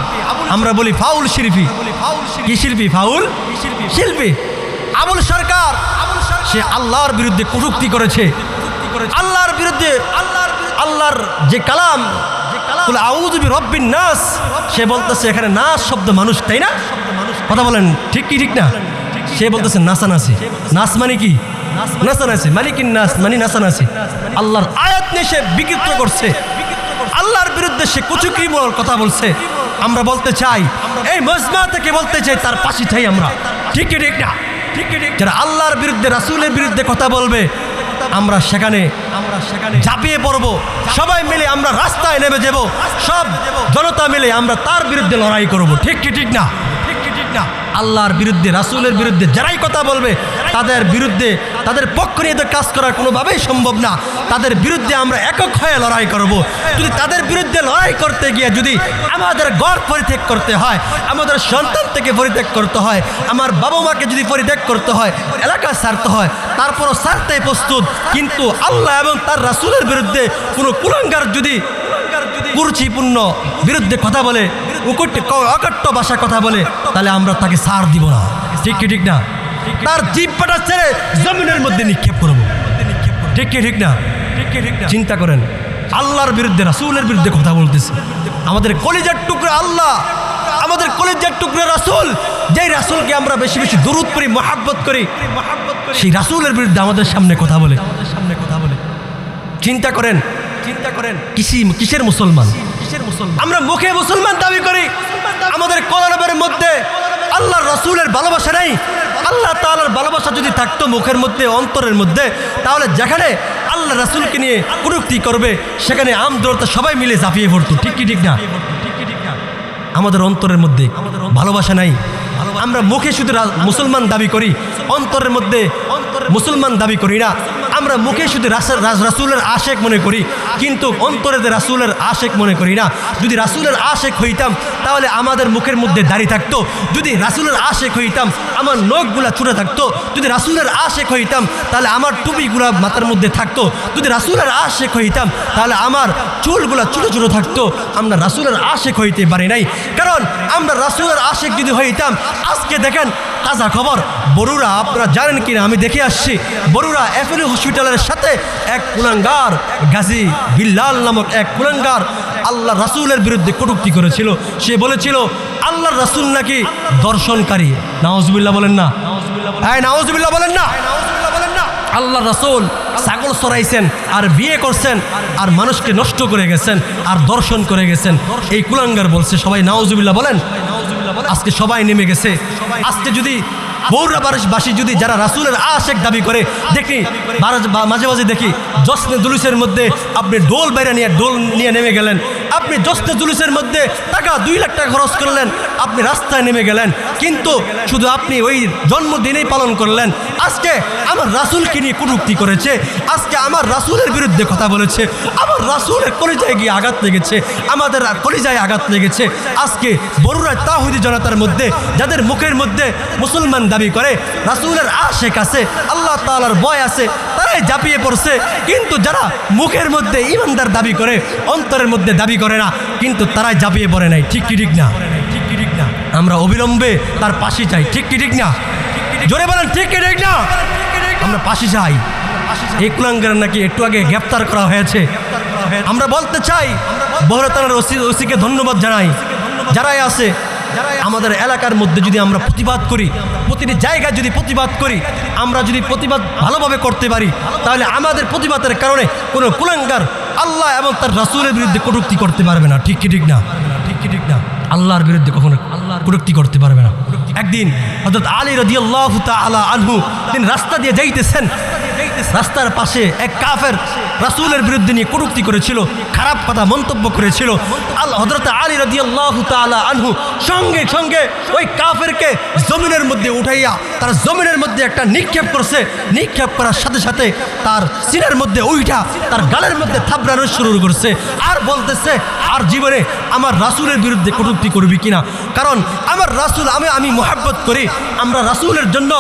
S1: আমরা বলি ফাউল শিল্পী। কি শিল্পী? ফাউল শিল্পী আবুল সরকার, সে আল্লাহর বিরুদ্ধে কটূক্তি করেছে। আল্লাহর বিরুদ্ধে, আল্লাহর যে কালাম আউযু বিরব্বিন নাস, সে বলতেছে এখানে নাস শব্দ মানুষ, তাই না? কথা বলেন, ঠিক কি ঠিক না? সে বলতেছে নাসানাসি। নাস মানে কি? নাসানাসি মালিকিন নাস মানে নাসানাসি। আল্লাহর আয়াত নিয়ে সে বিকৃত করছে, আল্লাহর বিরুদ্ধে সে কুচুকরি বলার কথা বলছে। আমরা বলতে চাই, এই মজমা থেকে বলতে চাই, তার পাশে চাই আমরা। ঠিক কি ঠিক না? যারা আল্লাহর বিরুদ্ধে, রাসূলের বিরুদ্ধে কথা বলবে, আমরা সেখানে ঝাঁপিয়ে পড়বো। সবাই মিলে আমরা রাস্তায় নেমে যাব, সব জনতা মিলে আমরা তার বিরুদ্ধে লড়াই করব। ঠিক কি ঠিক না? আল্লাহর বিরুদ্ধে, রাসূলের বিরুদ্ধে যারাই কথা বলবে তাদের বিরুদ্ধে, তাদের পক্ষ নিয়ে কাজ করা কোনোভাবেই সম্ভব না। তাদের বিরুদ্ধে আমরা একক হয়ে লড়াই করব। যদি তাদের বিরুদ্ধে লড়াই করতে গিয়ে যদি আমাদের ঘর পরিত্যাগ করতে হয়, আমাদের সন্তান থেকে পরিত্যাগ করতে হয়, আমার বাবা মাকে যদি পরিত্যাগ করতে হয়, এলাকা ছাড়তে হয়, তারপরও ছাড়তে প্রস্তুত। কিন্তু আল্লাহ এবং তার রাসূলের বিরুদ্ধে কোনো কুলাঙ্গার যদি কুরুচিপূর্ণ বিরুদ্ধে কথা বলে, অকট্য ভাষা কথা বলে, তাহলে আমরা তাকে ছাড় দিব না। ঠিক কি ঠিক না? তার জিহ্বাটা ছেড়ে জমিনের মধ্যে নিক্ষেপ করব। ঠিক কি ঠিক না? চিন্তা করেন, আল্লাহর বিরুদ্ধে, রাসূলের বিরুদ্ধে কথা বলতেছে। আমাদের কলিজার টুকরা আল্লাহ আমাদের কলিজার টুকরা রাসূল, যেই রাসূলকে আমরা বেশি বেশি দরুদ পড়ি, মহব্বত করি, সেই রাসূলের বিরুদ্ধে আমাদের সামনে কথা বলে। চিন্তা করেন কিসের মুসলমান? আমরা মুখে মুসলমান দাবি করি, আমাদের কলবের মধ্যে আল্লাহর রাসূলের ভালোবাসা নাই। আল্লাহ তাআলার ভালোবাসা যদি থাকতো মুখের মধ্যে, অন্তরের মধ্যে, তাহলে যেখানে আল্লাহ রাসূলকে নিয়ে কটূক্তি করবে সেখানে আমদরতা সবাই মিলে ঝাঁপিয়ে পড়তো। ঠিক কি ঠিক না? আমাদের অন্তরের মধ্যে ভালোবাসা নাই। আমরা মুখে শুধু মুসলমান দাবি করি, অন্তরের মধ্যে মুসলমান দাবি করি না। আমরা মুখে শুধু রাসূলের আশেক মনে করি, কিন্তু অন্তরেতে রাসূলের আশেক মনে করি না। যদি রাসূলের আশেক হইতাম তাহলে আমাদের মুখের মধ্যে দাড়ি থাকতো। যদি রাসূলের আশেক হইতাম আমার নখগুলা ছুটে থাকতো। যদি রাসূলের আশেক হইতাম তাহলে আমার টুপিগুলা মাথার মধ্যে থাকতো। যদি রাসূলের আশেক হইতাম তাহলে আমার চুলগুলা ছোটো ছোটো থাকতো। আমরা রাসূলের আশেক হইতে পারি নাই, কারণ আমরা রাসূলের আশেক যদি হইতাম, আজকে দেখেন তাজা খবর, বরুড়া, আপনারা জানেন কিনা আমি দেখে আসছি, বরুড়া এফএল হসপিটালের সাথে এক কুলাঙ্গার, গাজী বিল্লাল নামক এক কুলাঙ্গার আল্লাহ রাসূলের বিরুদ্ধে কটূক্তি করেছিল। সে বলেছিল আল্লাহর রাসূল নাকি দর্শনকারী। নাউজুবিল্লাহ বলেন না? হ্যাঁ, নাউজুবিল্লাহ বলেন না? আল্লাহ রাসূল ছাগল চড়াইছেন আর বিয়ে করছেন আর মানুষকে নষ্ট করে গেছেন আর দর্শন করে গেছেন, এই কুলাঙ্গার বলছে। সবাই নাউজুবিল্লাহ বলেন। আজকে সবাই নেমে গেছে। আজকে যদি বৌরাবাসী যদি যারা রাসূলের আশেক দাবি করে, দেখি মাঝে মাঝে দেখি জশ্নে জুলুসের মধ্যে আপনি ডোল নিয়ে নেমে গেলেন, আপনি জশ্নে জুলুসের মধ্যে টাকা 2 লাখ টাকা খরচ করলেন, আপনি রাস্তায় নেমে গেলেন, কিন্তু শুধু আপনি ওই জন্মদিনেই পালন করলেন। আজকে আমার রাসূলকে নিয়ে কটূক্তি করেছে, আজকে আমার রাসূলের বিরুদ্ধে কথা বলেছে, আমার রাসূলের কলিজায় গিয়ে আঘাত লেগেছে, আমাদের কলিজায় আঘাত লেগেছে। আজকে বরুড়ার তাওহীদি জনতার মধ্যে যাদের মুখের মধ্যে মুসলমান দাবি করে, রাসূলের আশেক আছে, আল্লাহ তাআলার ভয় আছে, তারাই ঝাঁপিয়ে পড়ছে। কিন্তু যারা মুখের মধ্যে ইমানদার দাবি করে, অন্তরের মধ্যে দাবি করে না, কিন্তু তারাই ঝাঁপিয়ে পড়ে নাই। ঠিক কি ঠিক না? আমরা অবিলম্বে তার পাশে চাই। ঠিক কি ঠিক না? জোরে বলেন ঠিক কি ঠিক না? আমরা পাশে চাই। এই কুলাঙ্গার নাকি একটু আগে গ্রেফতার করা হয়েছে। আমরা বলতে চাই, বহরা থানার ওসিকে ধন্যবাদ জানাই। যারাই আছে আমাদের এলাকার মধ্যে যদি আমরা প্রতিবাদ করি, প্রতিটি জায়গায় যদি প্রতিবাদ করি, আমরা যদি প্রতিবাদ ভালোভাবে করতে পারি, তাহলে আমাদের প্রতিবাদের কারণে কোনো কুলাঙ্গার আল্লাহ এবং তার রাসূলের বিরুদ্ধে কটূক্তি করতে পারবে না। ঠিক কি ঠিক না? আল্লাহর বিরুদ্ধে কখনো কটূক্তি করতে পারবে না। একদিন হযরত আলী রাদিয়াল্লাহু তাআলা আনহু তিনি রাস্তা দিয়ে যাইতেছেন, রাস্তার পাশে এক কাফের রাসূলের বিরুদ্ধে নিয়ে কটূক্তি করেছিল, খারাপ কথা মন্তব্য করেছিল। হযরত আলী রাদিয়াল্লাহু তাআলা আনহু সঙ্গে সঙ্গে ওই কাফেরকে জমিনের মধ্যে উঠাইয়া তার জমিনের মধ্যে একটা নিক্ষেপ করছে। নিক্ষেপ করার সাথে সাথে তার সিনার মধ্যে উইঠা তার গালের মধ্যে থাবড়ানো শুরু করছে, আর বলতেছে আর জীবনে আমার রাসূলের বিরুদ্ধে কটূক্তি করবি কিনা, কারণ আমার রাসূল আমি মুহাব্বত করি, আমরা রাসূলের জন্য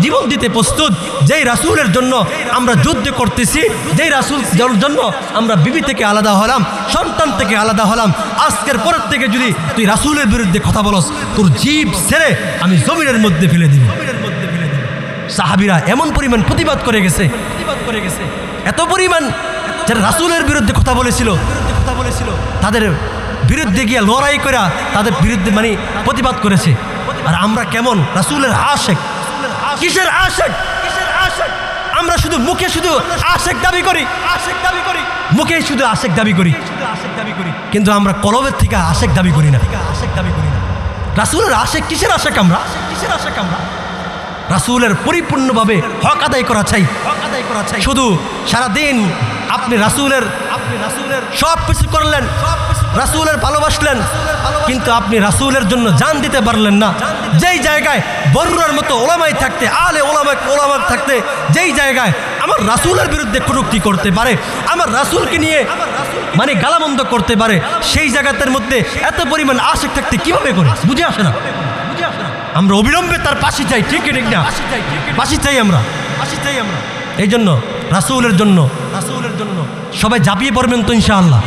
S1: জীবন দিতে প্রস্তুত। যেই রাসূলের জন্য আমরা যুদ্ধ করতেছি, যেই রাসূল জন্য আমরা বিবি থেকে আলাদা হলাম, সন্তান থেকে আলাদা হলাম, আজকের পরের থেকে যদি তুই রাসূলের বিরুদ্ধে কথা বলস, তোর জীব ছেড়ে আমি জমিনের মধ্যে ফেলে দিব। সাহাবীরা এমন পরিমাণ প্রতিবাদ করে গেছে, এত পরিমাণ যারা রাসূলের বিরুদ্ধে কথা বলেছিল, তাদের বিরুদ্ধে গিয়ে লড়াই করে তাদের বিরুদ্ধে প্রতিবাদ করেছে। আর আমরা কেমন রাসূলের আশেক? কিসের আশেক? আমরা শুধু মুখে শুধু আশেক দাবি করি, মুখে শুধু আশেক দাবি করি, কিন্তু আমরা কলবের থেকে আশেক দাবি করি না। রাসূলের আশেক কিসের আশেক? আমরা রাসূলের পরিপূর্ণভাবে হক আদায় করা চাই। শুধু সারাদিন আপনি রাসূলের সব কিছু করলেন, রাসূলের ভালোবাসলেন, কিন্তু আপনি রাসূলের জন্য জান দিতে পারলেন না। যেই জায়গায় বরুড়ার মতো ওলামাই থাকতে, আলে ওলামা থাকতে, যেই জায়গায় আমার রাসূলের বিরুদ্ধে কটূক্তি করতে পারে, আমার রাসূলকে নিয়ে গালামন্দ করতে পারে, সেই জায়গাটার মধ্যে এত পরিমাণ আশেক থাকতে কিভাবে করে বুঝে আসে না। আমরা অবিলম্বে তার পাশে চাই। ঠিক ঠিক না? পাশে চাই আমরা। এই জন্য রাসূলের জন্য সবাই ঝাঁপিয়ে পড়বেন তো ইনশাআল্লাহ।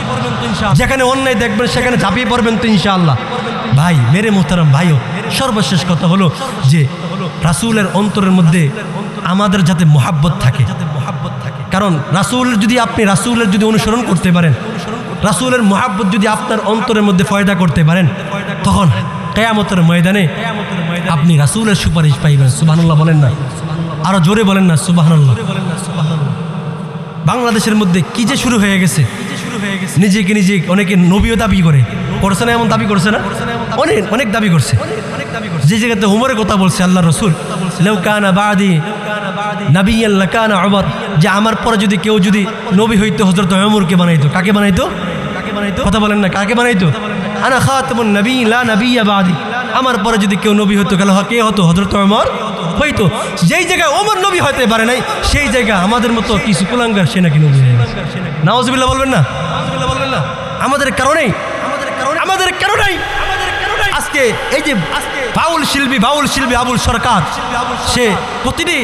S1: যেখানে অন্যায় দেখবেন সেখানে ঝাঁপিয়ে পড়বেন তো ইনশাআল্লাহ। ভাই, মেরে মোহতারাম ভাইও, সর্বশেষ কথা হলো যে রাসূলের অন্তরের মধ্যে আমাদের যাতে মহাব্বত থাকে, কারণ রাসূলের যদি অনুসরণ করতে পারেন, রাসূলের মুহাব্বত যদি আপনার অন্তরের মধ্যে ফয়দা করতে পারেন, তখন কিয়ামতের ময়দানে আপনি রাসূলের সুপারিশ পাইবেন। সুবহানাল্লাহ বলেন না, আরো জোরে বলেন না সুবহানাল্লাহ। বাংলাদেশের মধ্যে কি যে শুরু হয়ে গেছে, নিজেকে নিজে অনেকে নবীও দাবি করছে না? এমন দাবি করছে না? অনেক অনেক দাবি করছে। যে জায়গাতে উমরের কথা বলছে আল্লাহ রসুল, লাউ কানা বাদি নাবিয়্যান লাকানা উমর, যে আমার পরে যদি কেউ যদি নবী হইতো হযরত উমরকে বানাইতো। কাকে বানাইতো? কথা বলেন না, কাকে বানাইতো? আনা খাতামুন নবী লা নাবিয়্যা বাদি, আমার পরে যদি কেউ নবী হতো তাহলে কে হতো? হযরত উমর হইতো। যেই জায়গায় ওমর নবী হতে পারে নাই, সেই জায়গায় আমাদের মতো কিছু কুলাঙ্গার সে নাকি নবী হয়ে গেছে। নাউজুবিল্লাহ বলবেন না? আমাদের কারণেই আজকে এই যে বাউল শিল্পী আবুল সরকার, সে প্রতিটি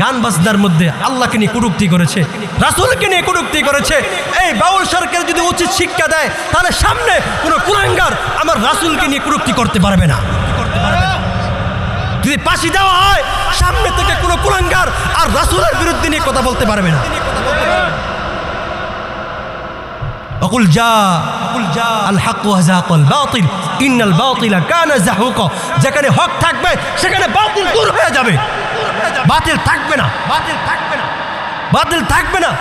S1: গান বাজনার মধ্যে আল্লাহকে নিয়ে কটূক্তি করেছে, রাসূলকে নিয়ে কটূক্তি করেছে। এই বাউল সরকার যদি উচিত শিক্ষা দেয়, তাহলে সামনে কোনো কুলাঙ্গার আমার রাসূলকে নিয়ে কটূক্তি করতে পারবে না। যদি ফাঁসি দেওয়া হয়, সামনে থেকে কোনো কুলাঙ্গার আর রাসূলের বিরুদ্ধে নিয়ে কথা বলতে পারবে না। অকুল জা আল হক ওয়া যাকাল বাতিল ইন্নাল বাতিলা কানা যাহুকা, যেখানে হক থাকবে সেখানে বাতিল দূর হয়ে যাবে। বাতিল থাকবে না।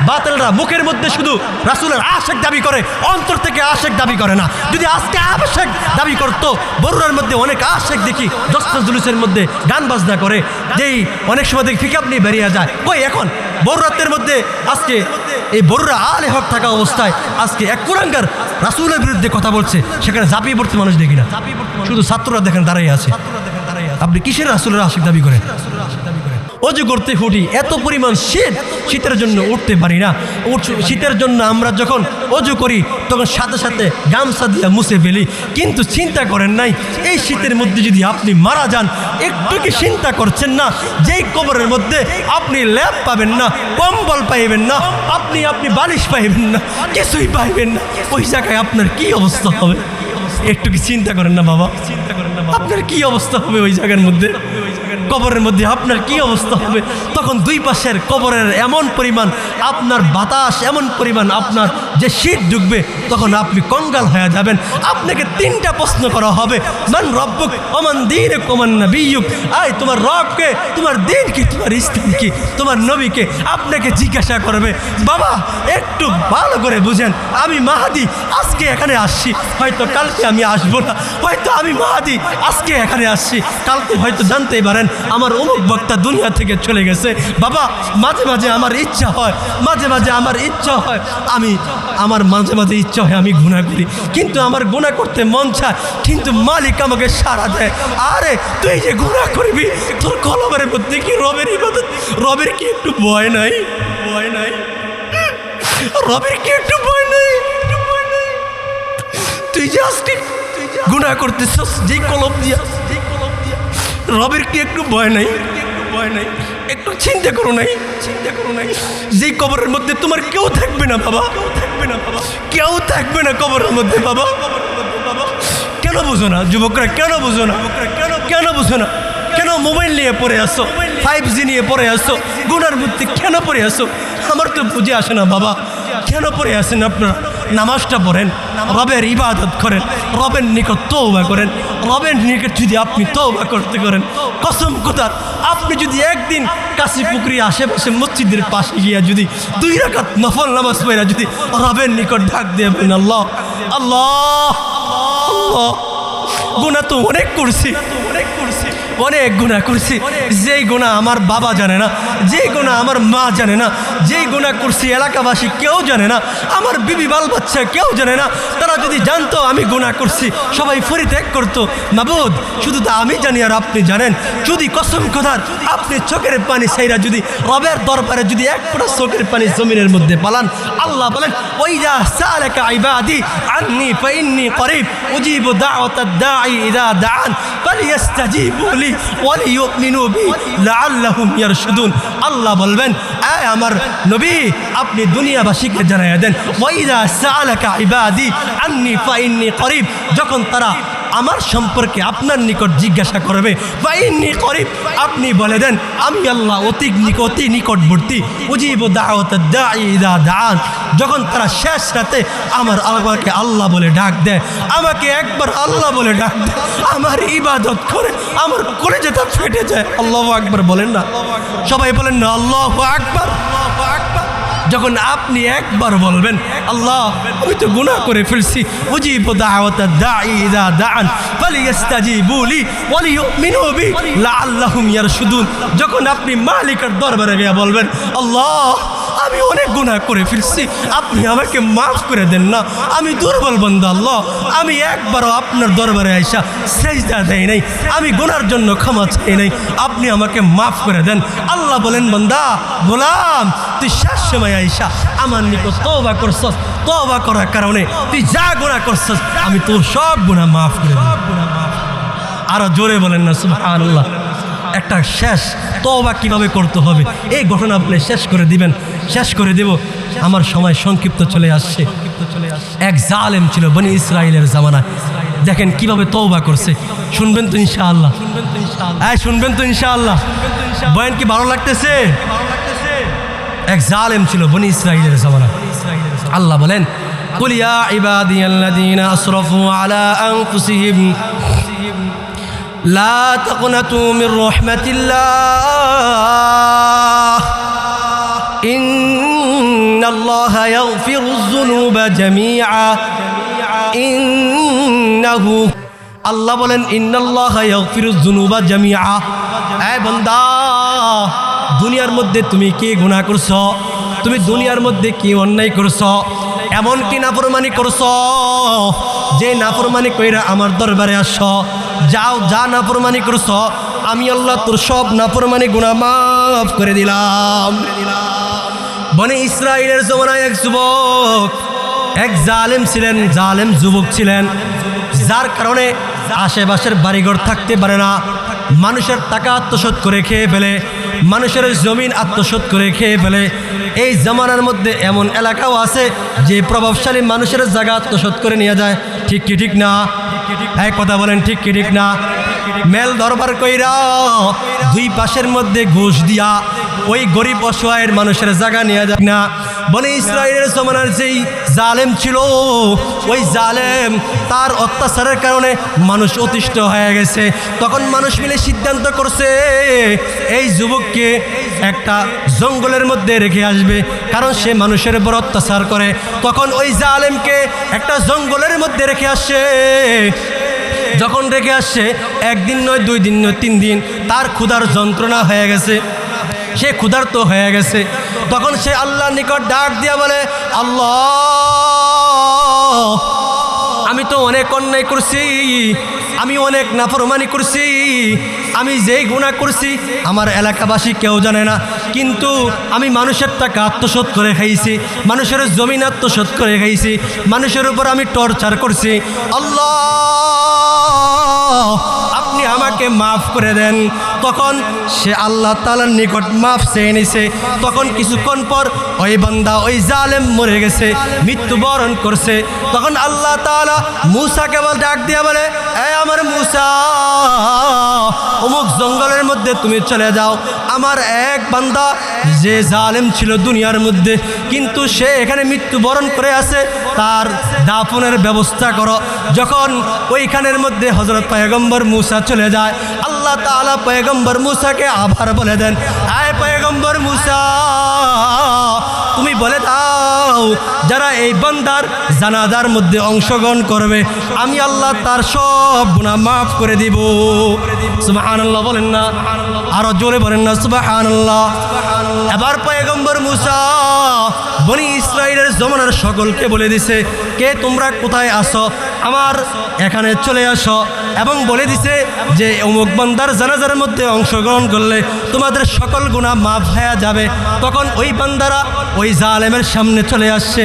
S1: বাতিলরা মুখের মধ্যে শুধু রাসূলের আশিক দাবি করে, অন্তর থেকে আশিক দাবি করে না। যদি আজকে আশিক দাবি করতো, বরুড়ার মধ্যে অনেক আশিক দেখি জশ্ন জুলুসের মধ্যে গান বাজনা করে, যেই অনেক সময় দেখি পিকআপ নিয়ে বেরিয়ে যায়। কই এখন বরুড়াতের মধ্যে আজকে এই বরুড়া আলে হক থাকা অবস্থায় আজকে এক কুলাঙ্গার রাসূলের বিরুদ্ধে কথা বলছে, সেখানে ঝাঁপিয়ে পড়তে মানুষ দেখি না, শুধু ছাত্ররা দেখেন দাঁড়িয়ে আছে। আপনি কিসের রাসূলের আশিক দাবি করেন? অজু করতে ফুটি, এত পরিমাণ শীতের জন্য উঠতে পারি না। শীতের জন্য আমরা যখন অজু করি তখন সাথে সাথে গামছা দিয়ে মুছে ফেলি। কিন্তু চিন্তা করেন নাই, এই শীতের মধ্যে যদি আপনি মারা যান, একটু কি চিন্তা করছেন না যেই কবরের মধ্যে আপনি ল্যাপ পাবেন না, কম্বল পাইবেন না, আপনি বালিশ পাইবেন না, কিছুই পাইবেন না, ওই জায়গায় আপনার কি অবস্থা হবে? একটু কি চিন্তা করেন না বাবা? আপনার কি অবস্থা হবে ওই জায়গার মধ্যে, কবরের মধ্যে আপনার কি অবস্থা হবে? তখন দুই পাশের কবরের এমন পরিমাণ আপনার বাতাস, এমন পরিমাণ আপনার যে শীত ঢুকবে, তখন আপনি কঙ্গাল হয়ে যাবেন। আপনাকে তিনটা প্রশ্ন করা হবে, মান রব্বুক ওমান দীনুক ওমান নবিয়্যুক, আয় তোমার রবকে, তোমার দিন কি, তোমার ইসলাম কি, তোমার নবীকে আপনাকে জিজ্ঞাসা করবে। বাবা একটু ভালো করে বুঝেন, আমি মাহাদি আজকে এখানে আসছি, হয়তো কালকে আমি আসবো না, হয়তো আমি মাহাদি আজকে এখানে আসছি, কালকে হয়তো জানতেই পারেন আমার অমুক বক্তা দুনিয়া থেকে চলে গেছে। বাবা মাঝে মাঝে আমার ইচ্ছা হয়, মাঝে মাঝে ইচ্ছা হয় আমি গুনাহ করি, কিন্তু আমার গুনাহ করতে মন চায়, কিন্তু মালিক আমাকে সাড়া দেয়, আরে তুই যে গুনাহ করবি, তোর কলমের মধ্যে কি রবের ইবাদত, রবের কি একটু ভয় নাই? রবের কি একটু ভয় নাই? তুই যে আজকে গুনাহ করতেছস যেই কলম দিয়া, রবের কি একটু ভয় নাই? একটু চিন্তা করো নাই? যেই কবরের মধ্যে তোমার কেউ থাকবে না বাবা, কেউ থাকবে না কবরের মধ্যে বাবা। কেন বুঝো না যুবকরা? কেন বুঝো না? কেন মোবাইল নিয়ে পড়ে আসো, 5G নিয়ে পড়ে আসো, গুনার মধ্যে কেন পড়ে আসো? আমার তো বুঝে আসে না বাবা, কেন পড়ে আসেন আপনারা? নামাজটা পড়েন, রবের ইবাদত করেন, রবের নিকট তওবা করেন। রবের নিকট যদি আপনি তওবা করতে করেন, কসম খোদার, আপনি যদি একদিন কাশি পুকুরি আশেপাশে মসজিদের পাশে গিয়া যদি 2 রাকাত নফল নামাজ পড়া যদি রবের নিকট ডাক দিয়ে বলেন, আল্লাহ আল্লাহ আল্লাহ, গুনাহ তো অনেক করছি, অনেক গুনাহ করছি, যেই গুনাহ আমার বাবা জানে না, যেই গুনাহ আমার মা জানে না, যেই গুনাহ করছি এলাকাবাসী কেউ জানে না, আমার বিবি বাল বাচ্চা কেউ জানে না। তারা যদি জানতো আমি গুনাহ করছি, সবাই পরিত্যাগ করতো। মাবুদ শুধু তো আমি জানি আর আপনি জানেন। যদি কসম খোদার আপনি চোখের পানি ছাইরা যদি রবের দরবারে যদি এক ফোঁটা চোখের পানি জমিনের মধ্যে পালান, আল্লাহ বলেন ওয়াইযা সালাকা ইবাদি আন্নী ফাইন্নী করিব উজিবু দাওয়াতাদ দাঈ ইযা দাআন ফালিয়াস্তাজিবু লি ওয়ালিয়ুমিনু বি লাআল্লাহুম ইয়ারশুদুন। আল্লাহ বলবেন, আয় আমার নবী আপনি দুনিয়াবাসীকে জানাইয়া দেন, ওয়াইযা সালাকা ইবাদি আন্নী ফাইন্নী করিব, যখন তারা আমার সম্পর্কে আপনার নিকট জিজ্ঞাসা করবে ফাইন্নী করিব, আপনি বলে দেন আমি আল্লাহ অতি নিকটবর্তী। উজিবু দাওয়াতাদ দাঈ ইযা দাআন, যখন তারা শেষ রাতে আমাকে আল্লাহ বলে ডাক দেয়, আমাকে একবার আল্লাহ বলে ডাক দেয়, আমার ইবাদত করে আমার কলিজাটা ফেটে যায়। আল্লাহু আকবার বলেন না, সবাই বলেন না আল্লাহু আকবার। যখন আপনি একবার বলবেন আল্লাহ আমি তো গুনাহ করে ফেলছি, উজিবু দাওয়াতাদ দাঈ ইযা দাআন ফালিয়াস্তাজিবু লি ওয়া লিইউমিনু বি লাআল্লাহুম ইয়ারশুদুন, যখন আপনি মালিকের দরবারে গিয়ে বলবেন আল্লাহ আমি অনেক গুনাহ করে ফেলছি, আপনি আমাকে মাফ করে দেন না, আমি দুর্বল বান্দা আল্লাহ, আমি একবারও আপনার দরবারে আইসা সেজদা দেই নাই, আমি গুনার জন্য ক্ষমা চাই নাই, আপনি আমাকে মাফ করে দেন। আল্লাহ বলেন বান্দা গোলাম তুই শেষ সময় আইসা আমার নিকট তওবা করছস, তওবা করার কারণে তুই যা গুনাহ করছস আমি তোর সব গুনাহ মাফ করে দেব। আরো জোরে বলেন না সুবহানাল্লাহ। একটা শেষ তওবা কিভাবে করতে হবে এই ঘটনা আপনি শেষ করে দিবেন, শেষ করে দেব। আমার সময় সংক্ষিপ্ত চলে আসছে। এক জালেম ছিল বনি ইসরাইলের জামানায়, দেখেন কিভাবে তওবা করছে। শুনবেন তো ইনশাআল্লাহ, শুনবেন তো ইনশাআল্লাহ। বয়ান কি ভালো লাগতেছে? এক জালেম ছিল বনি ইসরাইলের জামানায়। আল্লাহ বলেন কুল ইয়া ইবাদিয়াল্লাযীনা আসরাফু আলা আনফুসিহিম লা তাকনাতু মির রাহমাতিল্লাহ ইন্নাল্লাহা ইয়াগফিরুয যুনুবা জামিআ ইন্নাহু, আল্লাহ বলেন ইন্নাল্লাহা ইয়াগফিরুয যুনুবা জামিআ। এই বান্দা দুনিয়ার মধ্যে তুমি কি গুনাহ করছো, তুমি দুনিয়ার মধ্যে কি অন্যায় করছো, এমন কি নাফরমানি করছো যে নাফরমানি কইরা আমার দরবারে আসছো, যাও যা নাফরমানি করছো আমি আল্লাহ তোর সব নাফরমানি গুনাহ মাফ করে দিলাম। বনি ইসরাইলের জমানায় এক যুবক, এক জালেম ছিলেন, জালেম যুবক ছিলেন, যার কারণে আশেপাশের বাড়িঘর থাকতে পারে না, মানুষের টাকা আত্মসাৎ করে খেয়ে ফেলে, মানুষের জমিন আত্মসাৎ করে খেয়ে ফেলে। এই জামানার মধ্যে এমন এলাকাও আছে যে প্রভাবশালী মানুষের জায়গা আত্মসাৎ করে নিয়ে যায়। ঠিক কি ঠিক না? এক কথা বলেন ঠিক কি ঠিক না? মেল দরবার কইরা দুই পাশের মধ্যে ঘুষ দিয়া ওই গরিব অসহায়ের মানুষের জায়গা নিয়ে যায় না। বনি ইসরাইলের জমানার যেই জালেম ছিল, ওই জালেম তার অত্যাচারের কারণে মানুষ অতিষ্ঠ হয়ে গেছে। তখন মানুষ মিলে সিদ্ধান্ত করছে এই যুবককে একটা জঙ্গলের মধ্যে রেখে আসবে, কারণ সে মানুষের উপর অত্যাচার করে। তখন ওই জালেমকে একটা জঙ্গলের মধ্যে রেখে আসছে। যখন রেখে আসছে একদিন নয়, দুই দিন নয়, 3 দিন, তার ক্ষুধার যন্ত্রণা হয়ে গেছে, সে ক্ষুধার্ত হয়ে গেছে। তখন সে আল্লাহর নিকট ডাক দিয়া বলে আল্লাহ আমি তো অনেক অন্যায় করছি, আমি অনেক নাফরমানি করছি, আমি যেই গুনাহ করছি আমার এলাকাবাসী কেউ জানে না, কিন্তু আমি মানুষের টাকা আত্মসাৎ করে খাইছি, মানুষের জমিন আত্মসাৎ করে খাইছি, মানুষের উপর আমি টর্চার করছি, আল্লাহ আপনি আমাকে মাফ করে দেন। তখন সে আল্লাহ তাআলার নিকট মাফ চেয়ে নিছে। তখন কিছুক্ষণ পর ওই বান্দা, ওই জালেম মরে গেছে, মৃত্যুবরণ করছে। তখন আল্লাহ তাআলা মূসাকে ডাক দিয়া বলে এ আমার মূসা, অমুক জঙ্গলের মধ্যে তুমি চলে যাও, আমার এক বান্দা যে জালেম ছিল দুনিয়ার মধ্যে, কিন্তু সে এখানে মৃত্যুবরণ করে আছে, তার দাফনের ব্যবস্থা করো। যখন ওইখানের মধ্যে হযরত পয়গম্বর মূসা চলে যায়, আল্লাহ তাআলা পয়গম্বর মূসাকে আবার বলে দেন আয় পয়গম্বর মূসা তুমি বলে দাও যারা এই বান্দার জানাজার মধ্যে অংশগ্রহণ করবে আমি আল্লাহ তার সব গুনাহ মাফ করে দিব। সুবহানাল্লাহ বলেন না, আরো জোরে বলেন না সুবহানাল্লাহ। এবার পয়গম্বর মূসা বনি ইসরাইলের জমানার সকলকে বলে দিছে কে তোমরা কোথায় আসো, আমার এখানে চলে আসো, এবং বলে দিছে যে অমুক বান্দার জানাজার মধ্যে অংশগ্রহণ করলে তোমাদের সকল গুনাহ মাফ হয়ে যাবে। তখন ওই বান্দারা ওই জালেমের সামনে চলে আসছে।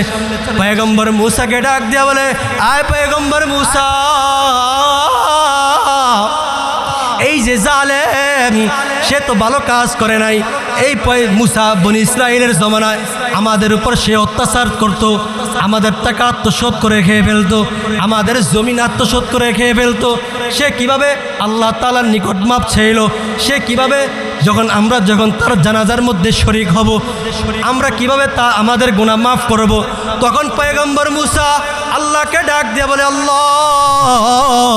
S1: পয়গম্বর মূসাকে ডাক দিয়া বলে আয় পয়গম্বর মূসা, এই যে জালেম সে তো ভালো কাজ করে নাই। এই মুসা বনি ইসরাইলের জমানায় আমাদের উপর সে অত্যাচার করত, আমাদের টাকা আত্মসাৎ করে খেয়ে ফেলতো, আমাদের জমিন আত্মসাৎ করে খেয়ে ফেলতো। সে কিভাবে আল্লাহ তাআলার নিকট মাপ চাইল, সে কিভাবে যখন তার জানাজার মধ্যে শরীক হব, আমরা কিভাবে তা আমাদের গুনাহ মাফ করব। তখন পয়গম্বর মুসা আল্লাহকে ডাক দিয়ে বলে, আল্লাহ,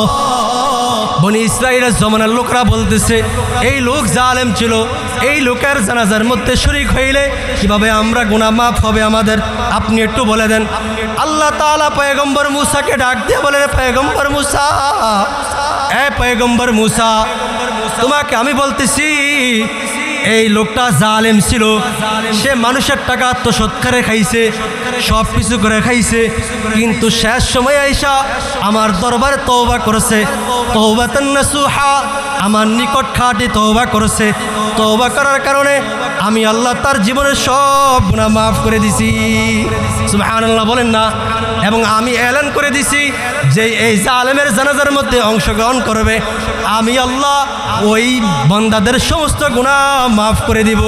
S1: বনি ইসরাইলের জমানার লোকরা বলতেছে এই লোক জালেম ছিল, এই লোকের জানাজার মধ্যে শরীক হইলে কিভাবে আমরা গুনাহ মাফ হবে আমাদের, আপনি একটু বলে দেন। আল্লাহ তাআলা পয়গম্বর মুসাকে ডাক দিয়ে বলে, পয়গম্বর মুসা, পয়গম্বর মুসা, তোমাকে আমি বলতেছি এই লোকটা জালেম ছিল, সে মানুষের টাকা আত্মসাৎ করে খাইছে, সব কিছু করে খাইছে, কিন্তু শেষ সময় আইসা আমার দরবারে তওবা করেছে, তওবাতান নাসুহা, আমার নিকট খাঁটি তওবা করেছে। তওবা করার কারণে আমি আল্লাহ তার জীবনের সব গুনাহ মাফ করে দিছি। সুবহানাল্লাহ বলেন না। এবং আমি এলান করে দিছি যে এই জালেমের জানাজার মধ্যে অংশগ্রহণ করবে, আমি আল্লাহ ওই বান্দাদের সমস্ত গুনাহ মাফ করে দিব।